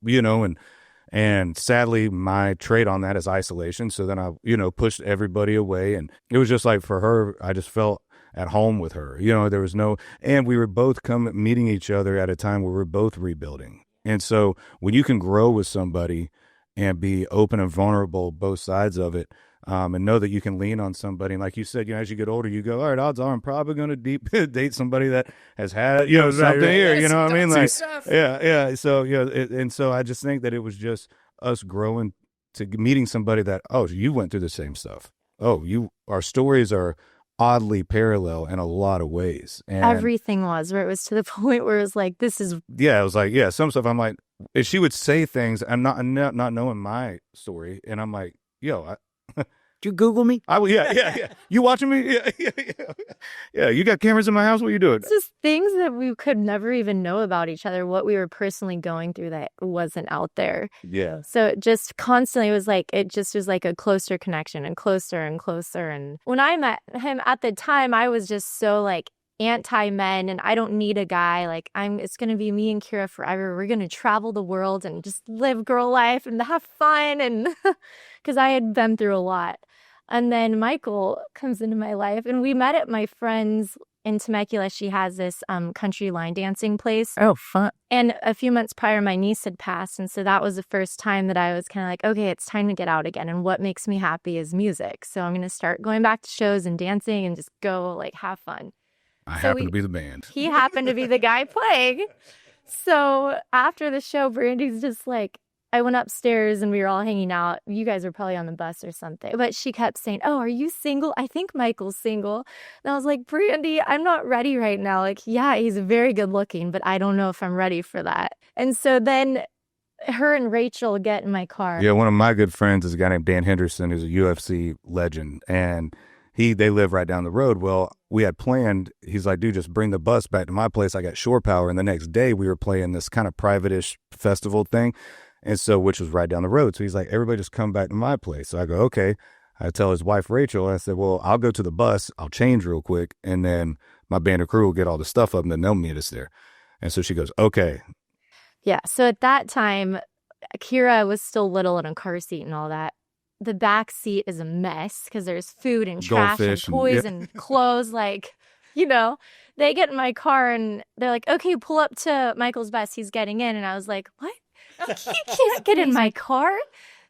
and sadly my trait on that is isolation. So then I, pushed everybody away, and it was just like, for her, I just felt at home with her, there was and we were both meeting each other at a time where we're both rebuilding. And so when you can grow with somebody and be open and vulnerable, both sides of it, and know that you can lean on somebody. And like you said, as you get older, you go, all right, odds are I'm probably going to date somebody that has had, something here, you know what I mean? Like, yeah. So, and so I just think that it was just us growing to meeting somebody that, oh, you went through the same stuff. Oh, our stories are oddly parallel in a lot of ways. And Everything was, where it was to the point where it was like, this is. Yeah, it was like, some stuff I'm like, if she would say things, I'm not knowing my story. And I'm like, yo, Did you Google me? I will. Yeah. You watching me? Yeah. You got cameras in my house? What are you doing? It's just things that we could never even know about each other, what we were personally going through that wasn't out there. Yeah. So it just constantly was like, it just was like a closer connection and closer and closer. And when I met him at the time, I was just so like anti-men, and I don't need a guy. Like, it's going to be me and Kira forever. We're going to travel the world and just live girl life and have fun. And because I had been through a lot. And then Michael comes into my life, and we met at my friend's in Temecula. She has this country line dancing place. Oh, fun. And a few months prior, my niece had passed. And so that was the first time that I was kind of like, okay, it's time to get out again. And what makes me happy is music. So I'm going to start going back to shows and dancing and just go like have fun. I happen to be the band. He happened to be the guy playing. So after the show, Brandy's just like, I went upstairs and we were all hanging out. You guys were probably on the bus or something. But she kept saying, oh, are you single? I think Michael's single. And I was like, Brandy, I'm not ready right now. Like, yeah, he's very good looking, but I don't know if I'm ready for that. And so then her and Rachel get in my car. Yeah, one of my good friends is a guy named Dan Henderson, who's a UFC legend. And they live right down the road. Well, we had planned, he's like, dude, just bring the bus back to my place. I got shore power. And the next day we were playing this kind of private-ish festival thing. And so, which was right down the road. So he's like, everybody just come back to my place. So I go, okay. I tell his wife, Rachel, I said, well, I'll go to the bus. I'll change real quick. And then my band of crew will get all the stuff up and then they'll meet us there. And so she goes, okay. Yeah. So at that time, Kira was still little in a car seat and all that. The back seat is a mess because there's food and trash Goldfish and toys and clothes. Like, they get in my car and they're like, okay, pull up to Michael's bus. He's getting in. And I was like, what? You can't get in my car.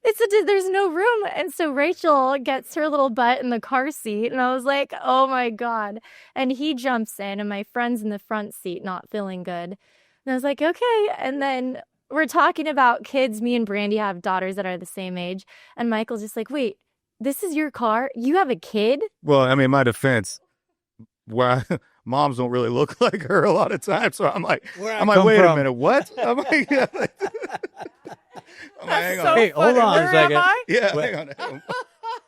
There's no room. And so Rachel gets her little butt in the car seat. And I was like, oh my God. And he jumps in and my friend's in the front seat, not feeling good. And I was like, okay. And then we're talking about kids. Me and Brandy have daughters that are the same age. And Michael's just like, wait, this is your car? You have a kid? Well, I mean, in my defense, where moms don't really look like her a lot of times, so I'm like, wait a minute, what? I'm like, hang on. So Hey, hold funny. on a Where second. am I? Yeah, hang on.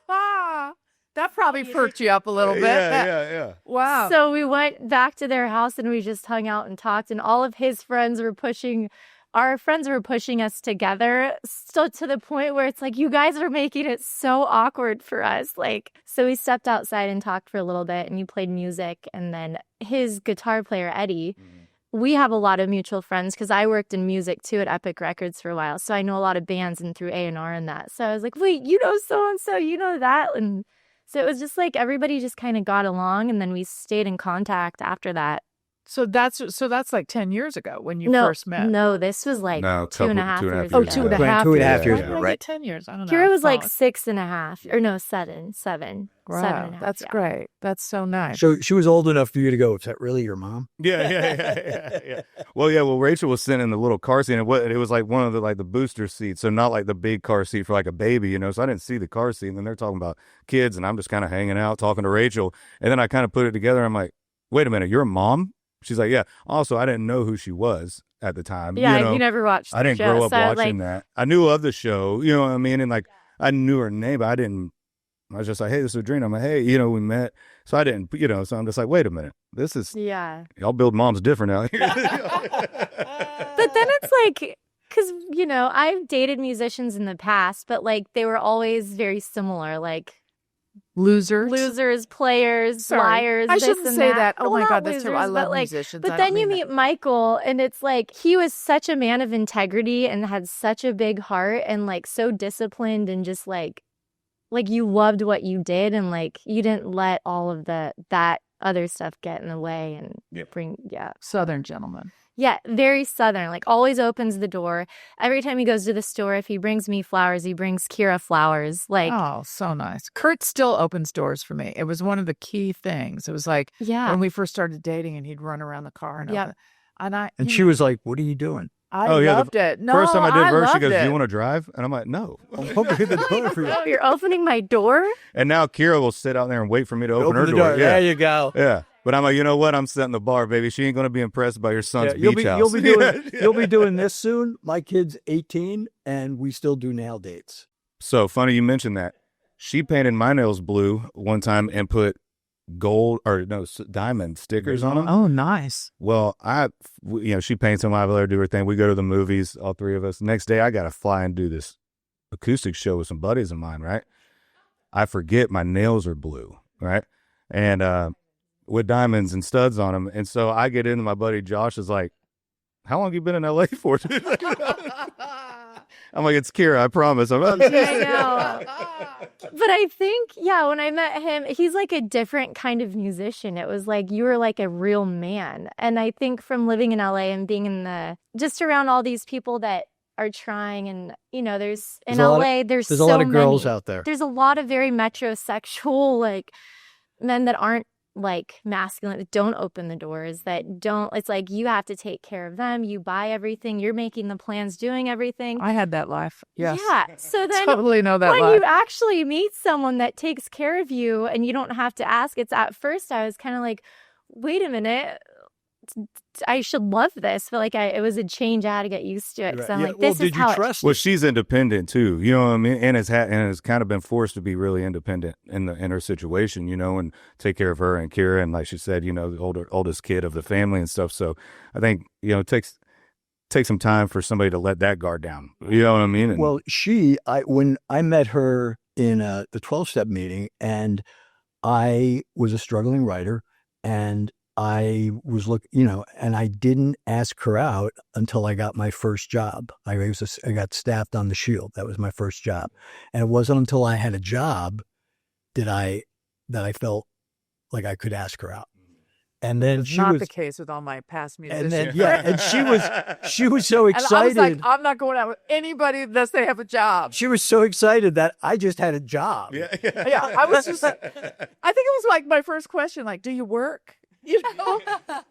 Ah, that probably perked you up a little bit. Yeah. Wow. So we went back to their house and we just hung out and talked, and all of his friends were pushing us together, so to the point where it's like, you guys are making it so awkward for us. Like, so we stepped outside and talked for a little bit, and he played music, and then his guitar player, Eddie, we have a lot of mutual friends because I worked in music too at Epic Records for a while, so I know a lot of bands and through A&R and that. So I was like, wait, you know so-and-so, you know that? And so it was just like everybody just kind of got along, and then we stayed in contact after that. So that's like 10 years ago when you first met. No, this was like No, 2.5 years Oh, ago. 2.5 2.5 years years Why ago, did I right. get 10 years. I don't know. Kira was like Oh, 6.5, or no, 7. wow, 7.5, that's yeah. great. That's so nice. So she was old enough for you to go, is that really your mom? Yeah. Well, Rachel was sitting in the little car seat, and it was like one of the booster seats, so not like the big car seat for like a baby, you know. So I didn't see the car seat, and then they're talking about kids, and I'm just kind of hanging out, talking to Rachel, and then I kind of put it together. I'm like, wait a minute, you're a mom? She's like, yeah. Also, I didn't know who she was at the time. Yeah, you know? you never watched the I didn't show, grow up so I was watching that. I knew of the show, you know what I mean? And like, I knew her name, but I was just like, hey, this is Audrina. I'm like, hey, you know, we met. So I didn't, you know, so I'm just like, wait a minute. This is, Yeah. y'all build moms different out here. But then it's like, because, you know, I've dated musicians in the past, but like they were always very similar, like losers, players, Sorry. liars. I this shouldn't and say that. that. Oh Well, my not God, that's terrible. I losers, love but, like, musicians. But I then don't you mean meet that. Michael, and it's like he was such a man of integrity and had such a big heart and like so disciplined and just like you loved what you did, and like you didn't let all of that other stuff get in the way and bring Southern gentleman. Yeah, very Southern, like always opens the door. Every time he goes to the store, if he brings me flowers, he brings Kira flowers. Like, Oh, so nice. Kurt still opens doors for me. It was one of the key things. It was like when we first started dating, and he'd run around the car and open. And she was like, what are you doing? I Oh, yeah, loved it. No, First time I did verse, she loved goes, it. do you want to drive? And I'm like, no. I'm opening the door for you. oh, you're opening my door? And now Kira will sit out there and wait for me to open her the door. Yeah. There you go. Yeah. But I'm like, you know what? I'm setting the bar, baby. She ain't going to be impressed by your son's You'll beach be, house. you'll be doing this soon. My kid's 18, and we still do nail dates. So funny you mentioned that. She painted my nails blue one time and put diamond stickers on them. Oh, nice. Well, she paints them. I let her do her thing. We go to the movies, all three of us. Next day, I got to fly and do this acoustic show with some buddies of mine, right? I forget my nails are blue, right? And with diamonds and studs on them. And so I get into my buddy Josh is like, how long have you been in LA for? I'm like, it's Kira, I promise. I know. But I think, when I met him, he's like a different kind of musician. It was like you were like a real man. And I think from living in LA and being just around all these people that are trying, and you know, there's a lot of girls out there. There's a lot of very metrosexual like men that aren't like masculine, that don't open the doors, it's like you have to take care of them, you buy everything, you're making the plans, doing everything. I had that life. Yes. Yeah. So then totally know that when life. you actually meet someone that takes care of you and you don't have to ask, it's at first I was kind of like, wait a minute, I should love this, but like it was a change. I had to get used to it. So I'm like, this is how trust Well, she's independent too, you know what I mean, and has kind of been forced to be really independent in her situation, you know, and take care of her and Kira, and like she said, you know, the oldest kid of the family and stuff. So I think, you know, it takes some time for somebody to let that guard down. You know what I mean? And, well, when I met her in the 12-step meeting, and I was a struggling writer, and I was and I didn't ask her out until I got my first job. I got staffed on the Shield. That was my first job. And it wasn't until I had a job that I felt like I could ask her out. And then It's not the case with all my past musicians. and then, and she was so And I was excited. like, I'm not going out with anybody unless they have a job. She was so excited that I just had a job. Yeah, I was just, I think it was like my first question, like, do you work? You know,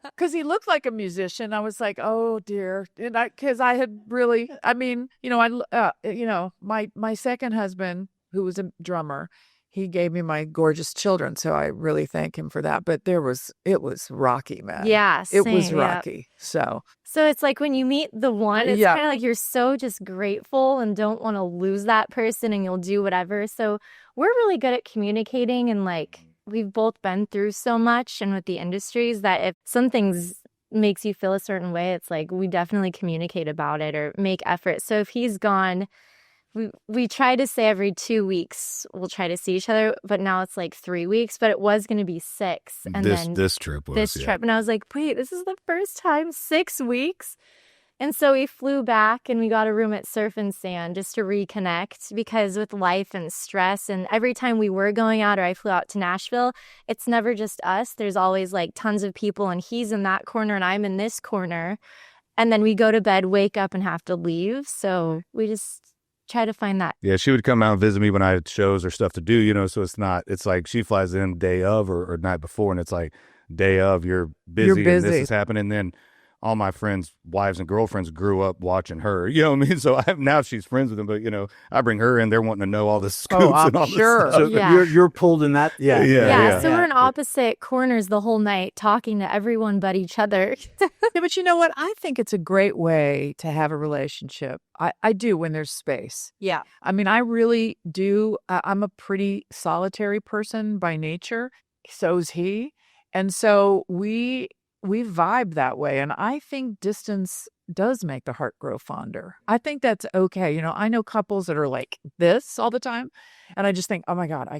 because he looked like a musician. I was like, oh dear. And because I had really, I mean, you know, my second husband who was a drummer, he gave me my gorgeous children. So I really thank him for that. But it was rocky, man. Yeah, It was same, yeah. rocky. So it's like when you meet the one, it's Yeah. kind of like you're so just grateful and don't want to lose that person, and you'll do whatever. So we're really good at communicating, and like we've both been through so much and with the industries that if something's makes you feel a certain way, it's like we definitely communicate about it or make effort. So if he's gone, we try to say every 2 weeks we'll try to see each other, but now it's like 3 weeks, but it was going to be 6. And then This trip was this trip, and I was like, wait, this is the first time 6 weeks. And so we flew back and we got a room at Surf and Sand just to reconnect, because with life and stress, and every time we were going out or I flew out to Nashville, it's never just us. There's always like tons of people, and he's in that corner and I'm in this corner. And then we go to bed, wake up, and have to leave. So we just try to find that. Yeah, she would come out and visit me when I had shows or stuff to do, you know, so it's like she flies in day of or night before, and it's like day of, you're busy. And this is happening. Then all my friends' wives and girlfriends grew up watching her, you know what I mean? So now she's friends with them, but, you know, I bring her in, they're wanting to know all the scoops and all sure. this stuff. So Yeah. you're pulled in that. Yeah. So we're in opposite corners the whole night, talking to everyone but each other. Yeah, but you know what? I think it's a great way to have a relationship. I do, when there's space. Yeah. I mean, I really do. I'm a pretty solitary person by nature. So's he. And so we vibe that way. And I think distance does make the heart grow fonder. I think that's okay. You know, I know couples that are like this all the time. And I just think, oh my God, I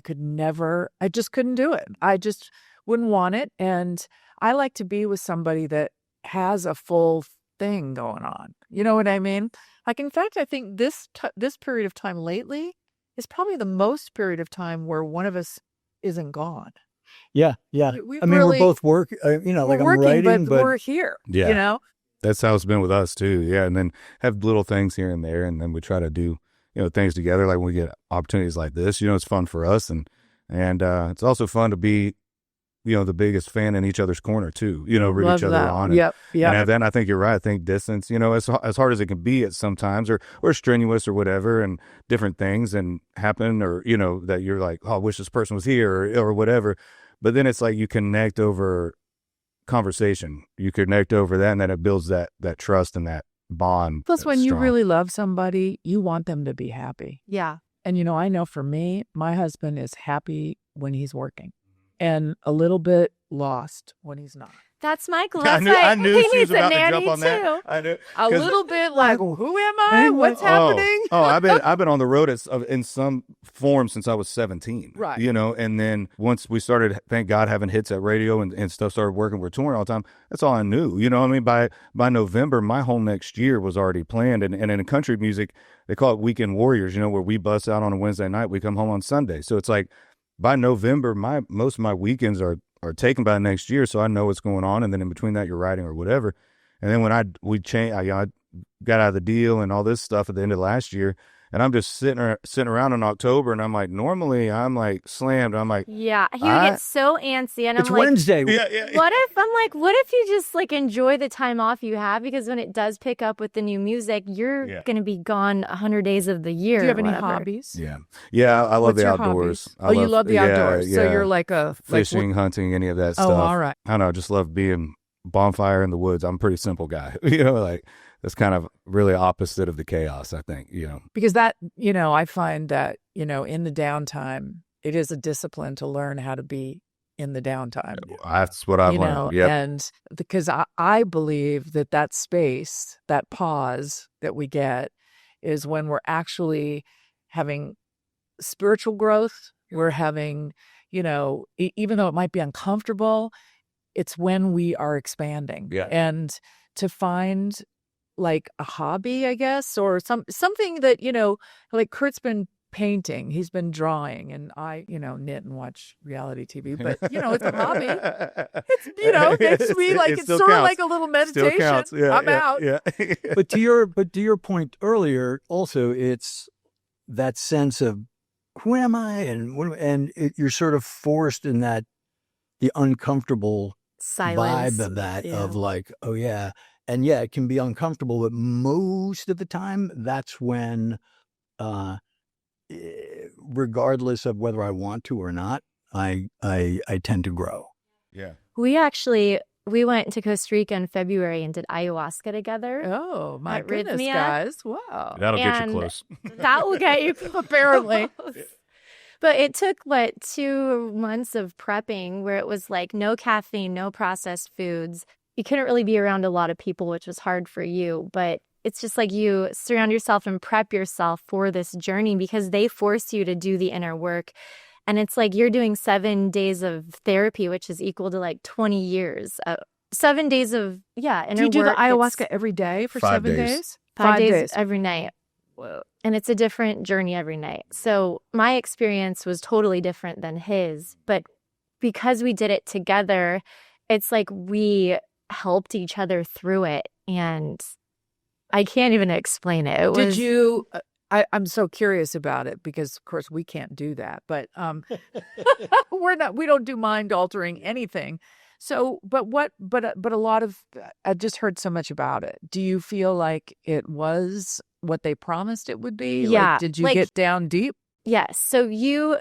just couldn't do it. I just wouldn't want it. And I like to be with somebody that has a full thing going on. You know what I mean? Like, in fact, I think this period of time lately is probably the most period of time where one of us isn't gone. Yeah. We I mean, really- we're both like we're I'm working, writing, but we're here. Yeah. You know? That's how it's been with us too. Yeah. And then have little things here and there. And then we try to do, you know, things together. Like when we get opportunities like this, you know, it's fun for us. And it's also fun to be, you know, the biggest fan in each other's corner too, you know, root Love each other that. on. Yep. And then I think you're right. I think distance, you know, as hard as it can be at sometimes or strenuous or whatever, and different things and happen, or, you know, that you're like, oh, I wish this person was here or whatever. But then it's like you connect over conversation. You connect over that, and then it builds that trust and that bond. Plus, that's when you strong. really love somebody, you want them to be happy. Yeah. And, you know, I know for me, my husband is happy when he's working and a little bit lost when he's not. That's Michael. I That's knew, why I knew he she was needs a about to nanny jump on too. that. I knew. A 'Cause- little bit like, who am I? What's happening? I've been on the road in some form since I was 17. Right. You know, and then once we started, thank God, having hits at radio and stuff started working, we're touring all the time. That's all I knew. You know what I mean? By November, my whole next year was already planned. And in country music, they call it weekend warriors, you know, where we bust out on a Wednesday night, we come home on Sunday. So it's like by November, most of my weekends are taken by next year, so I know what's going on. And then in between that, you're writing or whatever. And then when I got out of the deal and all this stuff at the end of last year, and I'm just sitting around in October, and I'm like, normally I'm like slammed. I'm like, Yeah. He would get so antsy, and it's I'm like, Wednesday. what if you just like enjoy the time off you have? Because when it does pick up with the new music, you're going to be gone 100 days of the year. Do you have any whatever. hobbies? Yeah, I love What's the your outdoors. hobbies? You love the outdoors. So you're like a fishing, hunting, any of that Oh, stuff. all right. I don't know. I just love being bonfire in the woods. I'm a pretty simple guy. You know, like that's kind of really opposite of the chaos, I think, you know. Because that, you know, I find that, you know, in the downtime, it is a discipline to learn how to be in the downtime. That's what I've You know, learned. Yep. and because I believe that space, that pause that we get is when we're actually having spiritual growth. We're having, you know, even though it might be uncomfortable, it's when we are expanding. Yeah. And to find like a hobby, I guess, or something that, you know, like Kurt's been painting, he's been drawing, and I, you know, knit and watch reality TV, but, you know, it's a hobby. It's, you know, makes me like, it's sort of like a little meditation. Still counts. Yeah, I'm out. Yeah. But to your point earlier, also it's that sense of who am I, and you're sort of forced in that the uncomfortable Silence. vibe of that Yeah. of like, oh yeah, and yeah, it can be uncomfortable, but most of the time that's when regardless of whether I want to or not, I tend to grow. Yeah. We went to Costa Rica in February and did ayahuasca together. Oh, my At goodness, Rhythmia. guys. Wow. That'll get you And close. That will get you Apparently. close. But it took, 2 months of prepping where it was like no caffeine, no processed foods. You couldn't really be around a lot of people, which was hard for you. But it's just like you surround yourself and prep yourself for this journey because they force you to do the inner work. And it's like you're doing 7 days of therapy, which is equal to like 20 years. 7 days of, inner work. Do you do the It's ayahuasca every day for 5 7 days. days? 5 days every night. And it's a different journey every night. So my experience was totally different than his. But because we did it together, it's like we helped each other through it. And I can't even explain it. Did you? I'm so curious about it because, of course, we can't do that. But we don't do mind altering anything. So, but a lot of, I've just heard so much about it. Do you feel like it was what they promised it would be? Yeah. Did you get down deep? Yes. So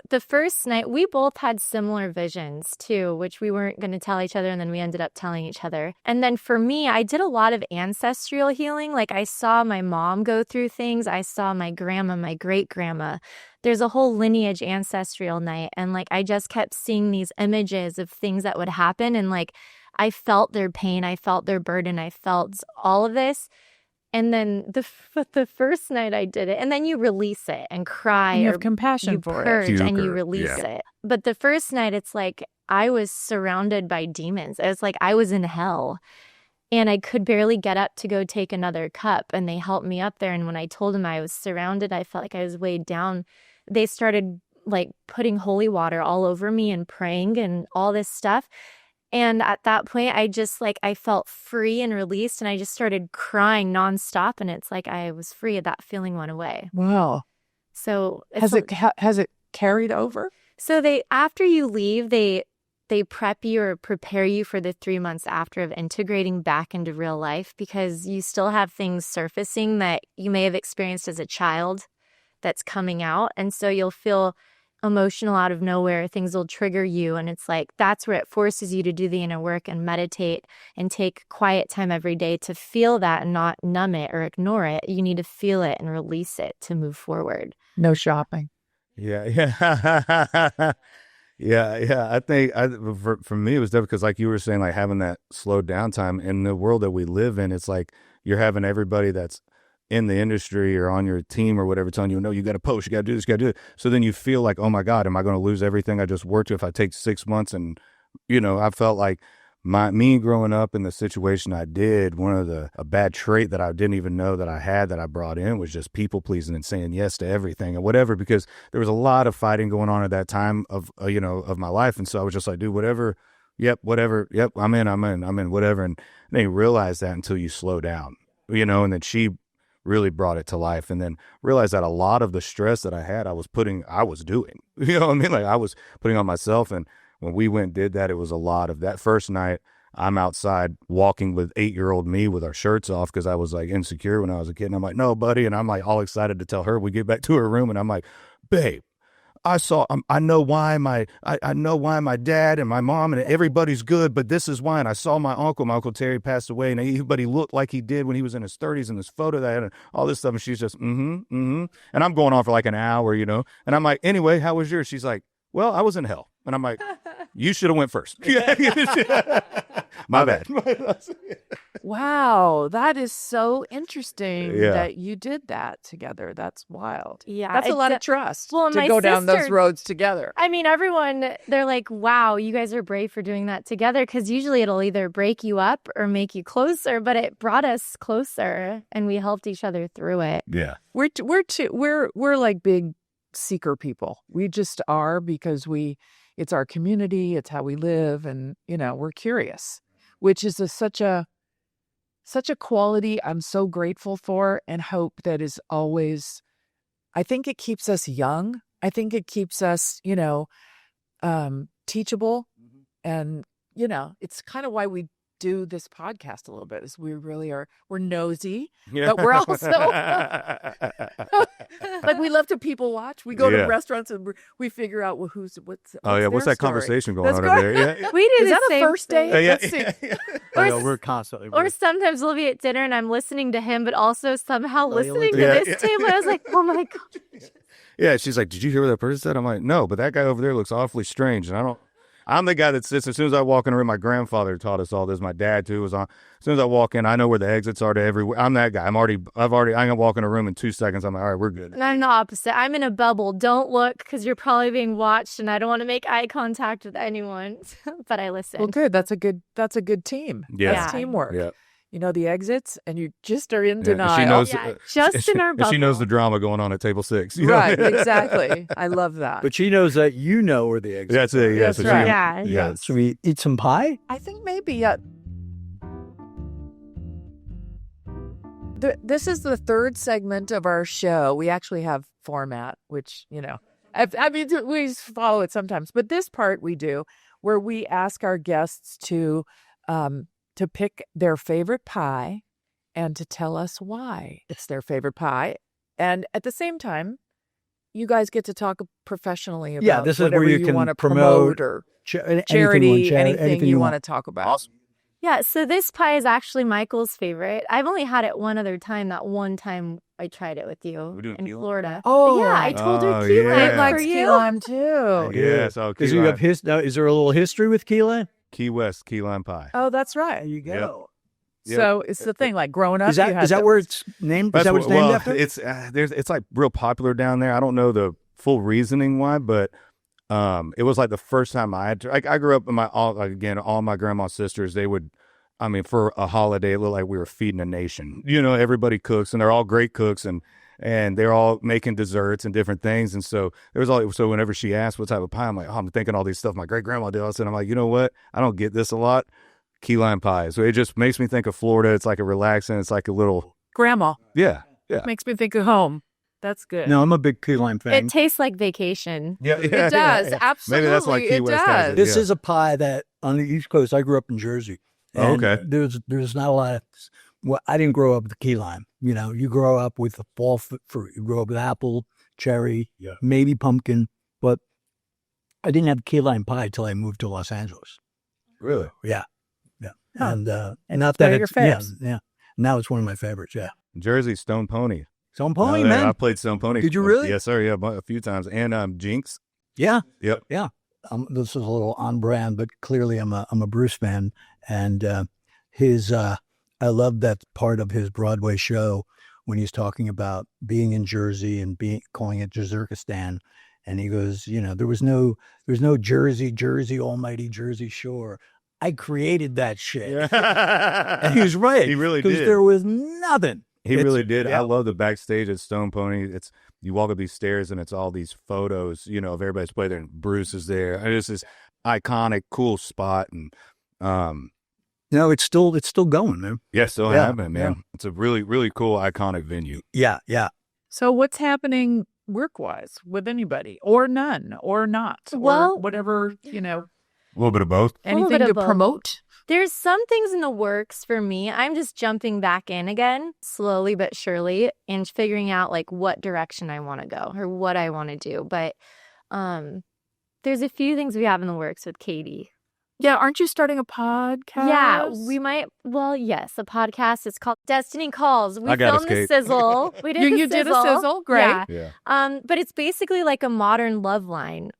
the first night, we both had similar visions too, which we weren't going to tell each other. And then we ended up telling each other. And then for me, I did a lot of ancestral healing. Like I saw my mom go through things. I saw my grandma, my great grandma. There's a whole lineage ancestral night. And like, I just kept seeing these images of things that would happen. And like, I felt their pain. I felt their burden. I felt all of this. And then the first night I did it, and then you release it and cry. And you or have compassion you for purge it. and you Puke or- release yeah. it. But the first night, it's like I was surrounded by demons. It's like I was in hell. And I could barely get up to go take another cup. And they helped me up there. And when I told them I was surrounded, I felt like I was weighed down. They started like putting holy water all over me and praying and all this stuff. And at that point, I felt free and released, and I just started crying nonstop. And it's like I was free. That feeling went away. Wow. So Has it carried over? So after you leave, they prep you or prepare you for the 3 months after of integrating back into real life because you still have things surfacing that you may have experienced as a child that's coming out. And so you'll feel emotional out of nowhere. Things will trigger you. And it's like, that's where it forces you to do the inner work and meditate and take quiet time every day to feel that and not numb it or ignore it. You need to feel it and release it to move forward. No shopping. Yeah. Yeah. I think for me, it was difficult because like you were saying, like having that slowed down time in the world that we live in, it's like you're having everybody that's in the industry or on your team or whatever telling you, no, you got to post, you got to do this, you got to do it. So then you feel like, oh my God, am I going to lose everything I just worked if I take 6 months? And, I felt like me growing up in the situation I did, a bad trait that I didn't even know that I had that I brought in was just people pleasing and saying yes to everything and whatever, because there was a lot of fighting going on at that time of my life. And so I was just like, dude, whatever. Yep. Whatever. Yep. I'm in, whatever. And they realize that until you slow down, and then she really brought it to life and then realized that a lot of the stress that I had, I was doing, you know what I mean? Like I was putting on myself. And when we went and did that, it was a lot of that first night. I'm outside walking with 8-year-old me with our shirts off because I was like insecure when I was a kid. And I'm like, no, buddy. And I'm like all excited to tell her. We get back to her room and I'm like, babe, I know why my dad and my mom and everybody's good, but this is why. And I saw my Uncle Terry passed away and but he looked like he did when he was in his 30s in this photo that I had and all this stuff. And she's just, And I'm going on for like an hour, and I'm like, anyway, how was yours? She's like, well, I was in hell. And I'm like, you should have went first. My bad. Wow, that is so interesting that you did that together. That's wild. Yeah. That's a lot of trust Well, to my go down those sister- roads together. I mean, everyone, they're like, wow, you guys are brave for doing that together because usually it'll either break you up or make you closer, but it brought us closer and we helped each other through it. Yeah. We're like big seeker people. We just are because it's our community, it's how we live, and we're curious, which is such a quality I'm so grateful for and hope that is always, I think it keeps us young. I think it keeps us, teachable. And, it's kind of why we do this podcast a little bit. Is we really are. We're nosy, Yeah. but we're also like we love to people watch. We go to restaurants and we figure out what's What's their that story. Conversation going That's on good. over there? Yeah. We do Is the that a same first thing. date? Yeah. Let's see. Yeah, we're constantly. Or sometimes we'll be at dinner and I'm listening to him, but also somehow Oh, you listening to listen- this table. I was like, oh my God. Yeah, she's like, did you hear what that person said? I'm like, no, but that guy over there looks awfully strange. And I'm the guy that sits, as soon as I walk in the room, my grandfather taught us all this. My dad too was on. As soon as I walk in, I know where the exits are to everywhere. I'm that guy. I can walk in a room in 2 seconds. I'm like, all right, we're good. And I'm the opposite. I'm in a bubble. Don't look because you're probably being watched and I don't want to make eye contact with anyone. But I listen. Well, good. That's a good team. Yeah. That's teamwork. Yeah. You know the exits, and you just are in Yeah, denial. She knows, Yeah, just in our and she knows the bubble. drama going on at table 6. you know? Right, exactly. I love that. But she knows that you know where the exit. That's it. Yeah, That's so right. Yeah. Yeah. Should we eat some pie? I think maybe this is the third segment of our show. We actually have format, which, I mean, we follow it sometimes. But this part we do where we ask our guests to pick their favorite pie and to tell us why it's their favorite pie. And at the same time, you guys get to talk professionally about this is whatever where you you can want to promote promote or anything charity, anything anything you want to talk about. Awesome. Yeah, so this pie is actually Michael's favorite. I've only had it one other time. That one time I tried it with you We're doing in key lime? Florida. Oh, But yeah, I right. told her Oh, key yeah. lime It for likes you. key lime too. Yeah, so Because you have now, is there a little history with key lime? Key West key lime pie. Oh, that's right. There you go. Yep. So it's the thing, like growing up. Is you that had is that where it's named? Is that what it's named after? It's like real popular down there. I don't know the full reasoning why, but it was like the first time I had to. I grew up in all my grandma's sisters. They would, I mean, for a holiday, it looked like we were feeding a nation. Everybody cooks, and they're all great cooks, and they're all making desserts and different things. And so so whenever she asked what type of pie, I'm like, I'm thinking all these stuff my great grandma did. And I'm like, you know what? I don't get this a lot. Key lime pie. So it just makes me think of Florida. It's like a relaxing. It's like a little grandma. yeah. Makes me think of home. That's good. No, I'm a big key lime fan. It tastes like vacation. Yeah, It does. Absolutely. Maybe that's why Key it West does. has it. This Yeah. is a pie that on the East Coast. I grew up in Jersey. Oh, And okay. There's not a lot of. Well, I didn't grow up with key lime. You grow up with the fall fruit. You grow up with apple, cherry, maybe pumpkin. But I didn't have key lime pie till I moved to Los Angeles. Really? Yeah. Huh. And And not it's one that of it's your faves. yeah. Now it's one of my favorites. Yeah. Jersey Stone Pony. Stone Pony, Oh, yeah, man. I played Stone Pony. Did you really? Yes, sir. Yeah, a few times. And Jinx. Yeah. Yep. This is a little on brand, but clearly I'm a Bruce fan, and I love that part of his Broadway show when he's talking about being in Jersey and calling it Jezerkistan, and he goes, there's no Jersey, almighty Jersey Shore. I created that shit, and he was right. He really because did. there was nothing. He really did. yeah. I love the backstage at Stone Pony. You walk up these stairs and it's all these photos, of everybody's played there, and Bruce is there. And it's this iconic, cool spot. And No, it's still going, man. still Yeah, happening, man. yeah. It's a really, really cool, iconic venue. Yeah. So what's happening work-wise with anybody, or none, or not, Well- or whatever, A little bit of both. anything bit of to both. promote? There's some things in the works for me. I'm just jumping back in again, slowly but surely, and figuring out like what direction I want to go or what I want to do. But there's a few things we have in the works with Katey. Yeah, aren't you starting a podcast? Yeah, we might. Well, yes, a podcast. It's called Destiny Calls. We I got us, filmed the Kate. sizzle. We did You did a sizzle? Great. Yeah. Yeah. But it's basically like a modern love line.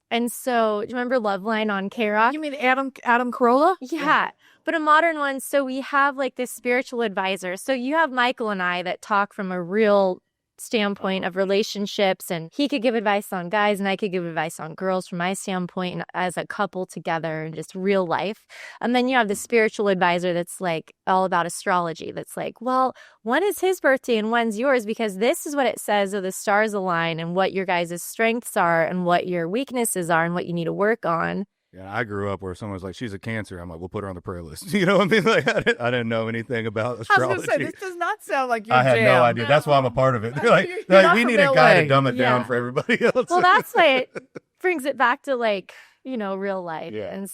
And so, do you remember Loveline on K-Rock? You mean Adam Carolla? Yeah, but a modern one. So we have like this spiritual advisor. So you have Michael and I that talk from a real standpoint of relationships, and he could give advice on guys and I could give advice on girls from my standpoint and as a couple together and just real life. And then you have the spiritual advisor that's like all about astrology. That's like, well, when is his birthday and when's yours? Because this is what it says, or the stars align, and what your guys' strengths are and what your weaknesses are and what you need to work on. Yeah, I grew up where someone's like, she's a Cancer. I'm like, we'll put her on the prayer list. You know what I mean? Like, I didn't know anything about I was astrology. going to say, this does not sound like your I had jam. no idea. That's why I'm a part of it. They're like, You're not we from need a guy LA. to dumb it down Yeah. for everybody else. Well, that's why it brings it back to like, real life. Yeah. And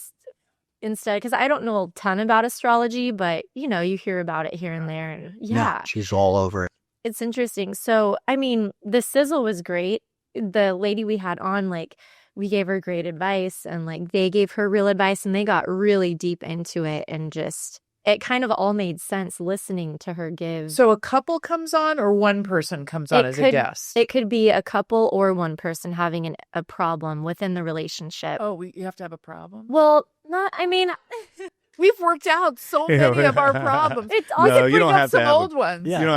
instead, because I don't know a ton about astrology, but you hear about it here and there. And yeah, she's all over it. it's interesting. So, I mean, the sizzle was great. The lady we had on, like, we gave her great advice, and like they gave her real advice, and they got really deep into it, and just it kind of all made sense listening to her give. So a couple comes on, or one person comes on as a guest? It could be a couple or one person having a problem within the relationship. Oh, you have to have a problem? Well, I mean, we've worked out so many of our problems. It's We also can bring up some old ones. Yeah. You don't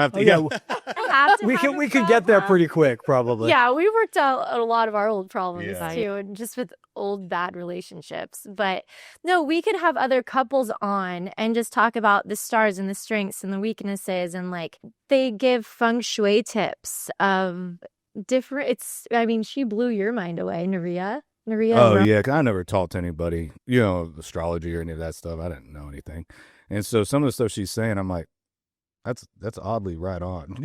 have to. We could get there pretty quick, probably. Yeah, we worked out a lot of our old problems Yeah. too, and just with old bad relationships. But no, we could have other couples on and just talk about the stars and the strengths and the weaknesses, and like they give feng shui tips of different. I mean, she blew your mind away, Naria. Oh, yeah. 'Cause I never talked to anybody, astrology or any of that stuff. I didn't know anything. And so some of the stuff she's saying, I'm like, that's oddly right on.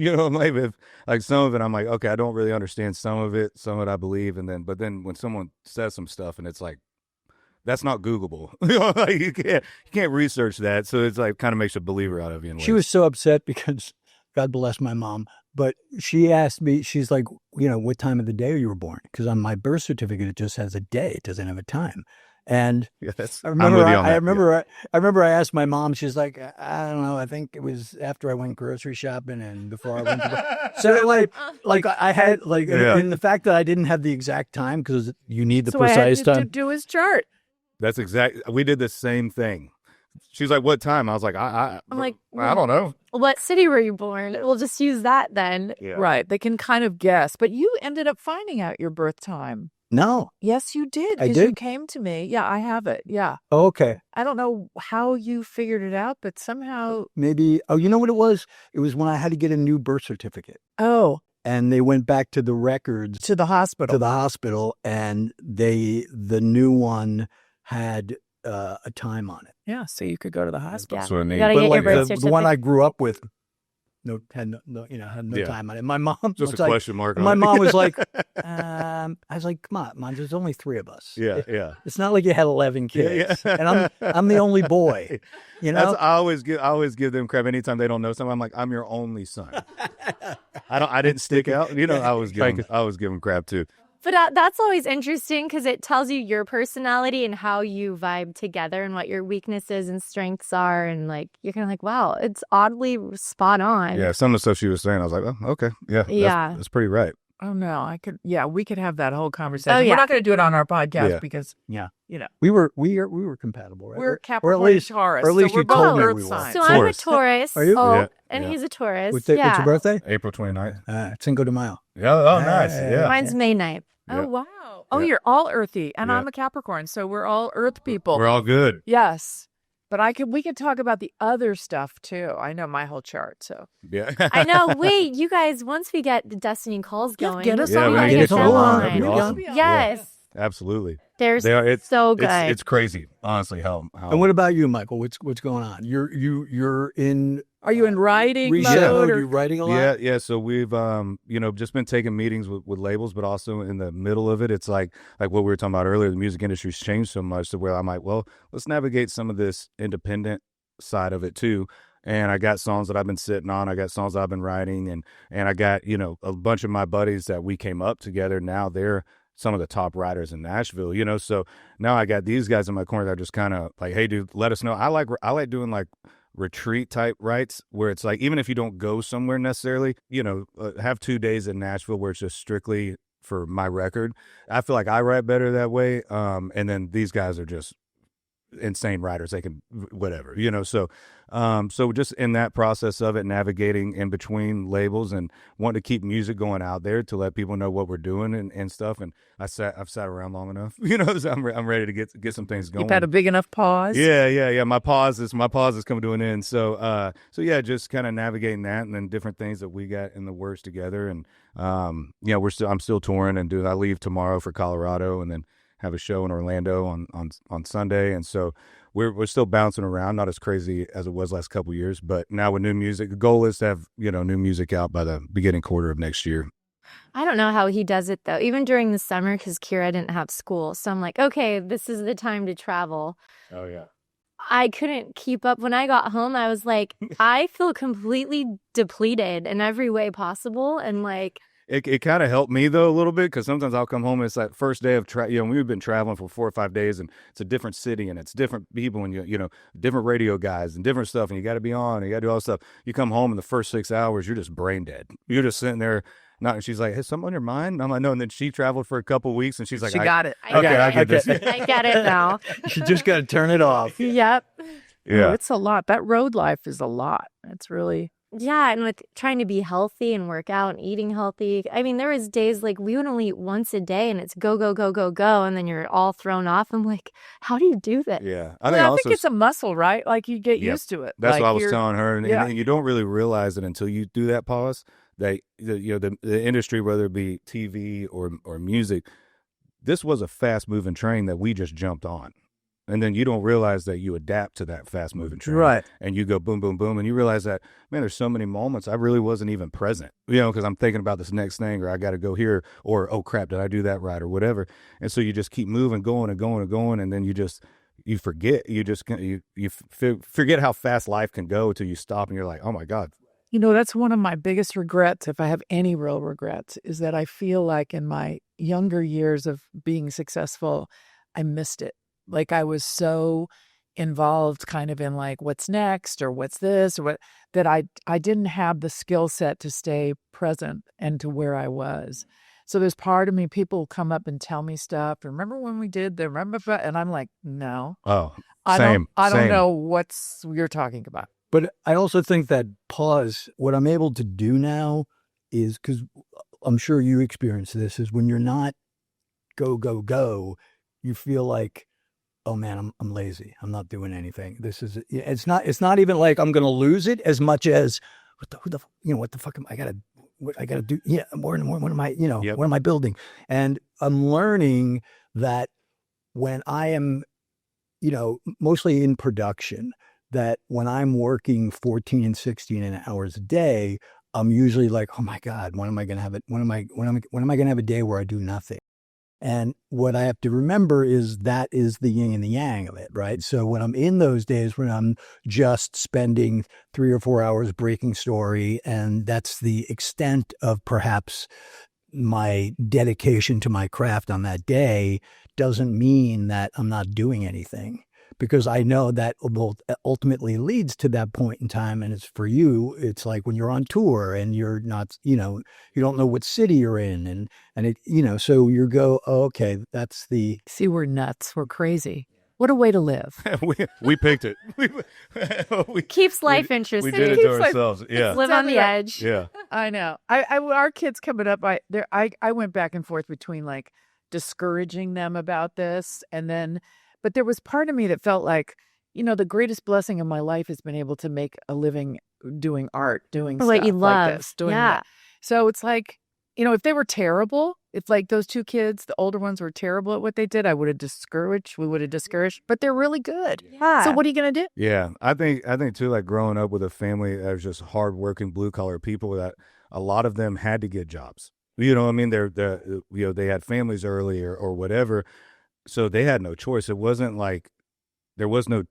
Like some of it, I'm like, okay, I don't really understand some of it I believe. But then when someone says some stuff and it's like, that's not Googleable. Like you can't research that. So it's like kind of makes a believer out of you. She was so upset because, God bless my mom, but she asked me, she's like, what time of the day you were born? Because on my birth certificate, it just has a day. It doesn't have a time. And I remember I asked my mom, she's like, I don't know. I think it was after I went grocery shopping and before I went to so like I had and the fact that I didn't have the exact time because you need the precise time to do his chart. That's we did the same thing. She's like, what time? I was like, I'm like, I don't know. What city were you born? We'll just use that then. Yeah. Right. They can kind of guess. But you ended up finding out your birth time. No. Yes, you did. I Because did? you came to me. Yeah, I have it. Yeah. Oh, okay. I don't know how you figured it out, but somehow. Maybe, you know what it was? It was when I had to get a new birth certificate. Oh, And they went back to the records. to the hospital. And the new one had a time on it. Yeah, so you could go to the hospital. That's what I You need. gotta But get your like birth the certificate. one I grew up with, had no Yeah. time on it. My mom Just was a like, question mark on my it. mom was like, I was like, come on, Mom, there's only 3 of us. Yeah. It's not like you had 11 kids, Yeah. and I'm the only boy. I always give them crap anytime they don't know something. I'm like, I'm your only son. I didn't stick out. I always give them crap too. But that's always interesting because it tells you your personality and how you vibe together and what your weaknesses and strengths are. And like, you're kind of like, wow, it's oddly spot on. Yeah, some of the stuff she was saying, I was like, oh, okay, yeah, that's pretty right. Oh, no, we could have that whole conversation. Oh, yeah. We're not going to do it on our podcast Yeah. because, we were compatible, right? we're Capricorn and Taurus. or at least so we're you told both me Earth we were. signs. So I'm a Taurus. Taurus. Are you? Oh, Yeah, and yeah. he's a Taurus. What's your birthday? April 29th. Cinco de Mayo. Yeah, oh, nice. Yeah. Yeah. Mine's May 9th. Oh, Yeah. wow. Oh, Yeah. you're all earthy. And Yeah. I'm a Capricorn. So we're all Earth people. We're all good. Yes. But we could talk about the other stuff too. I know my whole chart. So Yeah. I know. Wait, you guys, once we get the Destiny calls going, get us Yeah, on. we Get get us them on. That'd be Here we go. awesome. Yes. Absolutely. They're They are. It's so good. It's crazy, honestly. How And what about you, Michael? What's going on? You're in Are you in writing reset mode? mode? Or- You writing a lot? Yeah. So we've, just been taking meetings with labels, but also in the middle of it, it's like what we were talking about earlier. The music industry's changed so much to where I'm like, well, let's navigate some of this independent side of it too. And I got songs that I've been sitting on. I got songs I've been writing, and I got a bunch of my buddies that we came up together. Now they're some of the top writers in Nashville. So now I got these guys in my corner that are just kind of like, hey, dude, let us know. I like doing like retreat type writes where it's like, even if you don't go somewhere necessarily, have 2 days in Nashville where it's just strictly for my record. I feel like I write better that way. And then these guys are just insane writers. They can whatever, so just in that process of it, navigating in between labels and wanting to keep music going out there to let people know what we're doing and stuff. And I've sat around long enough, so I'm ready to get some things going. You've had a big enough pause. Yeah. My pause is coming to an end. So yeah, just kind of navigating that, and then different things that we got in the works together. And I'm still touring and I leave tomorrow for Colorado, and then have a show in Orlando on Sunday. And so we're still bouncing around, not as crazy as it was last couple of years, but now with new music, the goal is to have, new music out by the beginning quarter of next year. I don't know how he does it though. Even during the summer, because Kira didn't have school. So I'm like, okay, this is the time to travel. Oh yeah. I couldn't keep up. When I got home, I was like, I feel completely depleted in every way possible. And like, It kind of helped me though a little bit, because sometimes I'll come home and it's that first day of we've been traveling for 4 or 5 days, and it's a different city and it's different people, and different radio guys and different stuff, and you got to be on, and you got to do all this stuff. You come home in the first 6 hours, you're just brain dead. You're just sitting there. Not, she's like, "Has something on your mind?" I'm like, "No." And then she traveled for a couple of weeks, and she's like, She got it. Okay, I get this. I get it now. You just got to turn it off. Yep. Yeah, Oh, it's a lot. That road life is a lot. It's really. Yeah, and with trying to be healthy and work out and eating healthy. I mean, there was days like we would only eat once a day and it's go, go, go, go, go. And then you're all thrown off. I'm like, how do you do that? yeah. I think it's a muscle, right? Like you get used to it. That's like what I was telling her, and yeah. you don't really realize it until you do that pause. That the industry, whether it be TV or music, this was a fast moving train that we just jumped on. And then you don't realize that you adapt to that fast moving train. Right. And you go boom, boom, boom. And you realize that, man, there's so many moments I really wasn't even present, because I'm thinking about this next thing, or I got to go here, or, oh crap, did I do that right, or whatever. And so you just keep moving, going and going and going. And then you forget, you forget how fast life can go till you stop and you're like, oh my God. That's one of my biggest regrets, if I have any real regrets, is that I feel like in my younger years of being successful, I missed it. Like I was so involved kind of in like what's next or what's this or what, that I didn't have the skill set to stay present and to where I was. So there's part of me, people come up and tell me stuff. Remember when we did the and I'm like, no. Oh, I same. don't know what's you're talking about. But I also think that pause, what I'm able to do now is, because I'm sure you experience this, is when you're not go, go, go, you feel like, oh man, I'm lazy. I'm not doing anything. It's not even like I'm going to lose it as much as what the fuck am I gotta do? Yeah. What am I, Yep. what am I building? And I'm learning that when I am, mostly in production, that when I'm working 14 and 16 hours a day, I'm usually like, oh my God, when am I going to have it? When am I going to have a day where I do nothing? And what I have to remember is that is the yin and the yang of it, right? So when I'm in those days when I'm just spending 3 or 4 hours breaking story, and that's the extent of perhaps my dedication to my craft on that day, doesn't mean that I'm not doing anything. Because I know that ultimately leads to that point in time. And it's for you, it's like when you're on tour and you're not, you don't know what city you're in. And it, so you go, oh, okay, that's the. See, we're nuts. We're crazy. What a way to live. we picked it. Keeps life interesting. We did it to ourselves. Yeah. Live on the edge. Yeah. I know. Our kids coming up, I went back and forth between like discouraging them about this and then. But there was part of me that felt like, the greatest blessing of my life has been able to make a living doing art, doing For stuff what you love. like this. Doing Yeah. that. So it's like, if they were terrible, if like those two kids, the older ones were terrible at what they did, we would have discouraged, but they're really good. Yeah. So what are you going to do? Yeah. I think too, like growing up with a family that was just hardworking blue collar people, that a lot of them had to get jobs. You know what I mean? They had families early or whatever. So they had no choice. It wasn't like there was no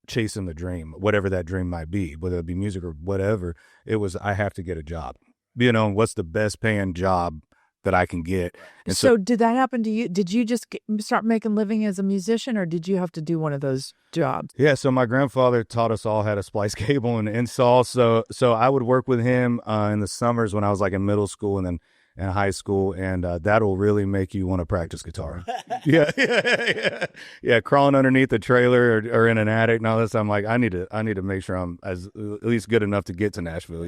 chasing the dream, whatever that dream might be, whether it be music or whatever. It was, I have to get a job. What's the best paying job that I can get? And so did that happen to you? Did you just start making a living as a musician, or did you have to do one of those jobs? Yeah. So my grandfather taught us all how to splice cable and install. So I would work with him in the summers when I was like in middle school and then in high school, and that'll really make you want to practice guitar. Yeah. Crawling underneath the trailer or in an attic and all this. I'm like, I need to make sure I'm at least good enough to get to Nashville.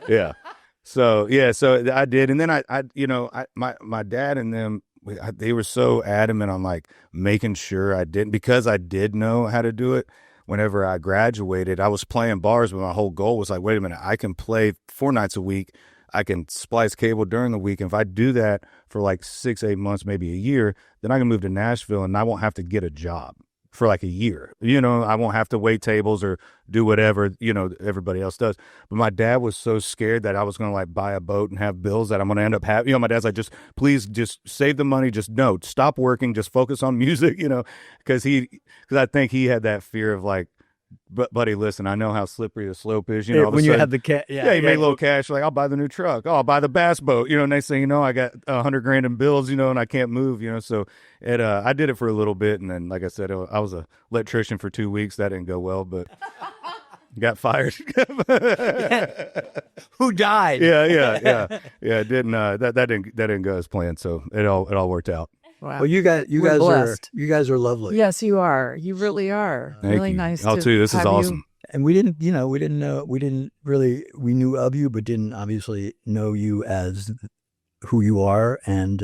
Yeah. So I did, and then my dad and them, they were so adamant on like making sure I didn't, because I did know how to do it. Whenever I graduated, I was playing bars, but my whole goal was like, wait a minute, I can play 4 nights a week. I can splice cable during the week. And if I do that for like 6-8 months, maybe a year, then I can move to Nashville and I won't have to get a job. for like a year. I won't have to wait tables or do whatever, everybody else does. But my dad was so scared that I was going to like buy a boat and have bills that I'm going to end up having. My dad's like, please just save the money. Just no, stop working. Just focus on music, because I think he had that fear of like, buddy, listen, I know how slippery the slope is. When you had the cat, he made a little cash. Like, I'll buy the new truck. Oh, I'll buy the bass boat. Next thing you know, I got $100,000 in bills. And I can't move. So I did it for a little bit, and then, like I said, I was an electrician for 2 weeks. That didn't go well, but got fired. Who died? Yeah. It didn't. That didn't go as planned. So it all worked out. Wow. Well, you guys are lovely. Yes, you are. You really are. Thank really you. nice. I'll tell you, this is awesome. And we didn't know, we knew of you, but didn't obviously know you as who you are. And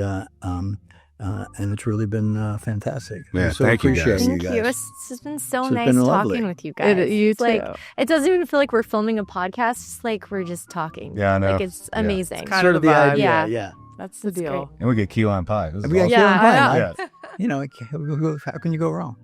it's really been fantastic. Yeah, so thank you, appreciate guys. Thank you. guys. It's just been so It's nice been lovely. talking with you guys. You It's like too. it doesn't even feel like we're filming a podcast. It's like we're just talking. Yeah, I know. Like it's Yeah. amazing. Kind Sort of of the vibe. idea. Yeah. That's the That's deal. great. And we get key lime pie. This is We got awesome. Yeah, Karen Pine. I know. How can you go wrong?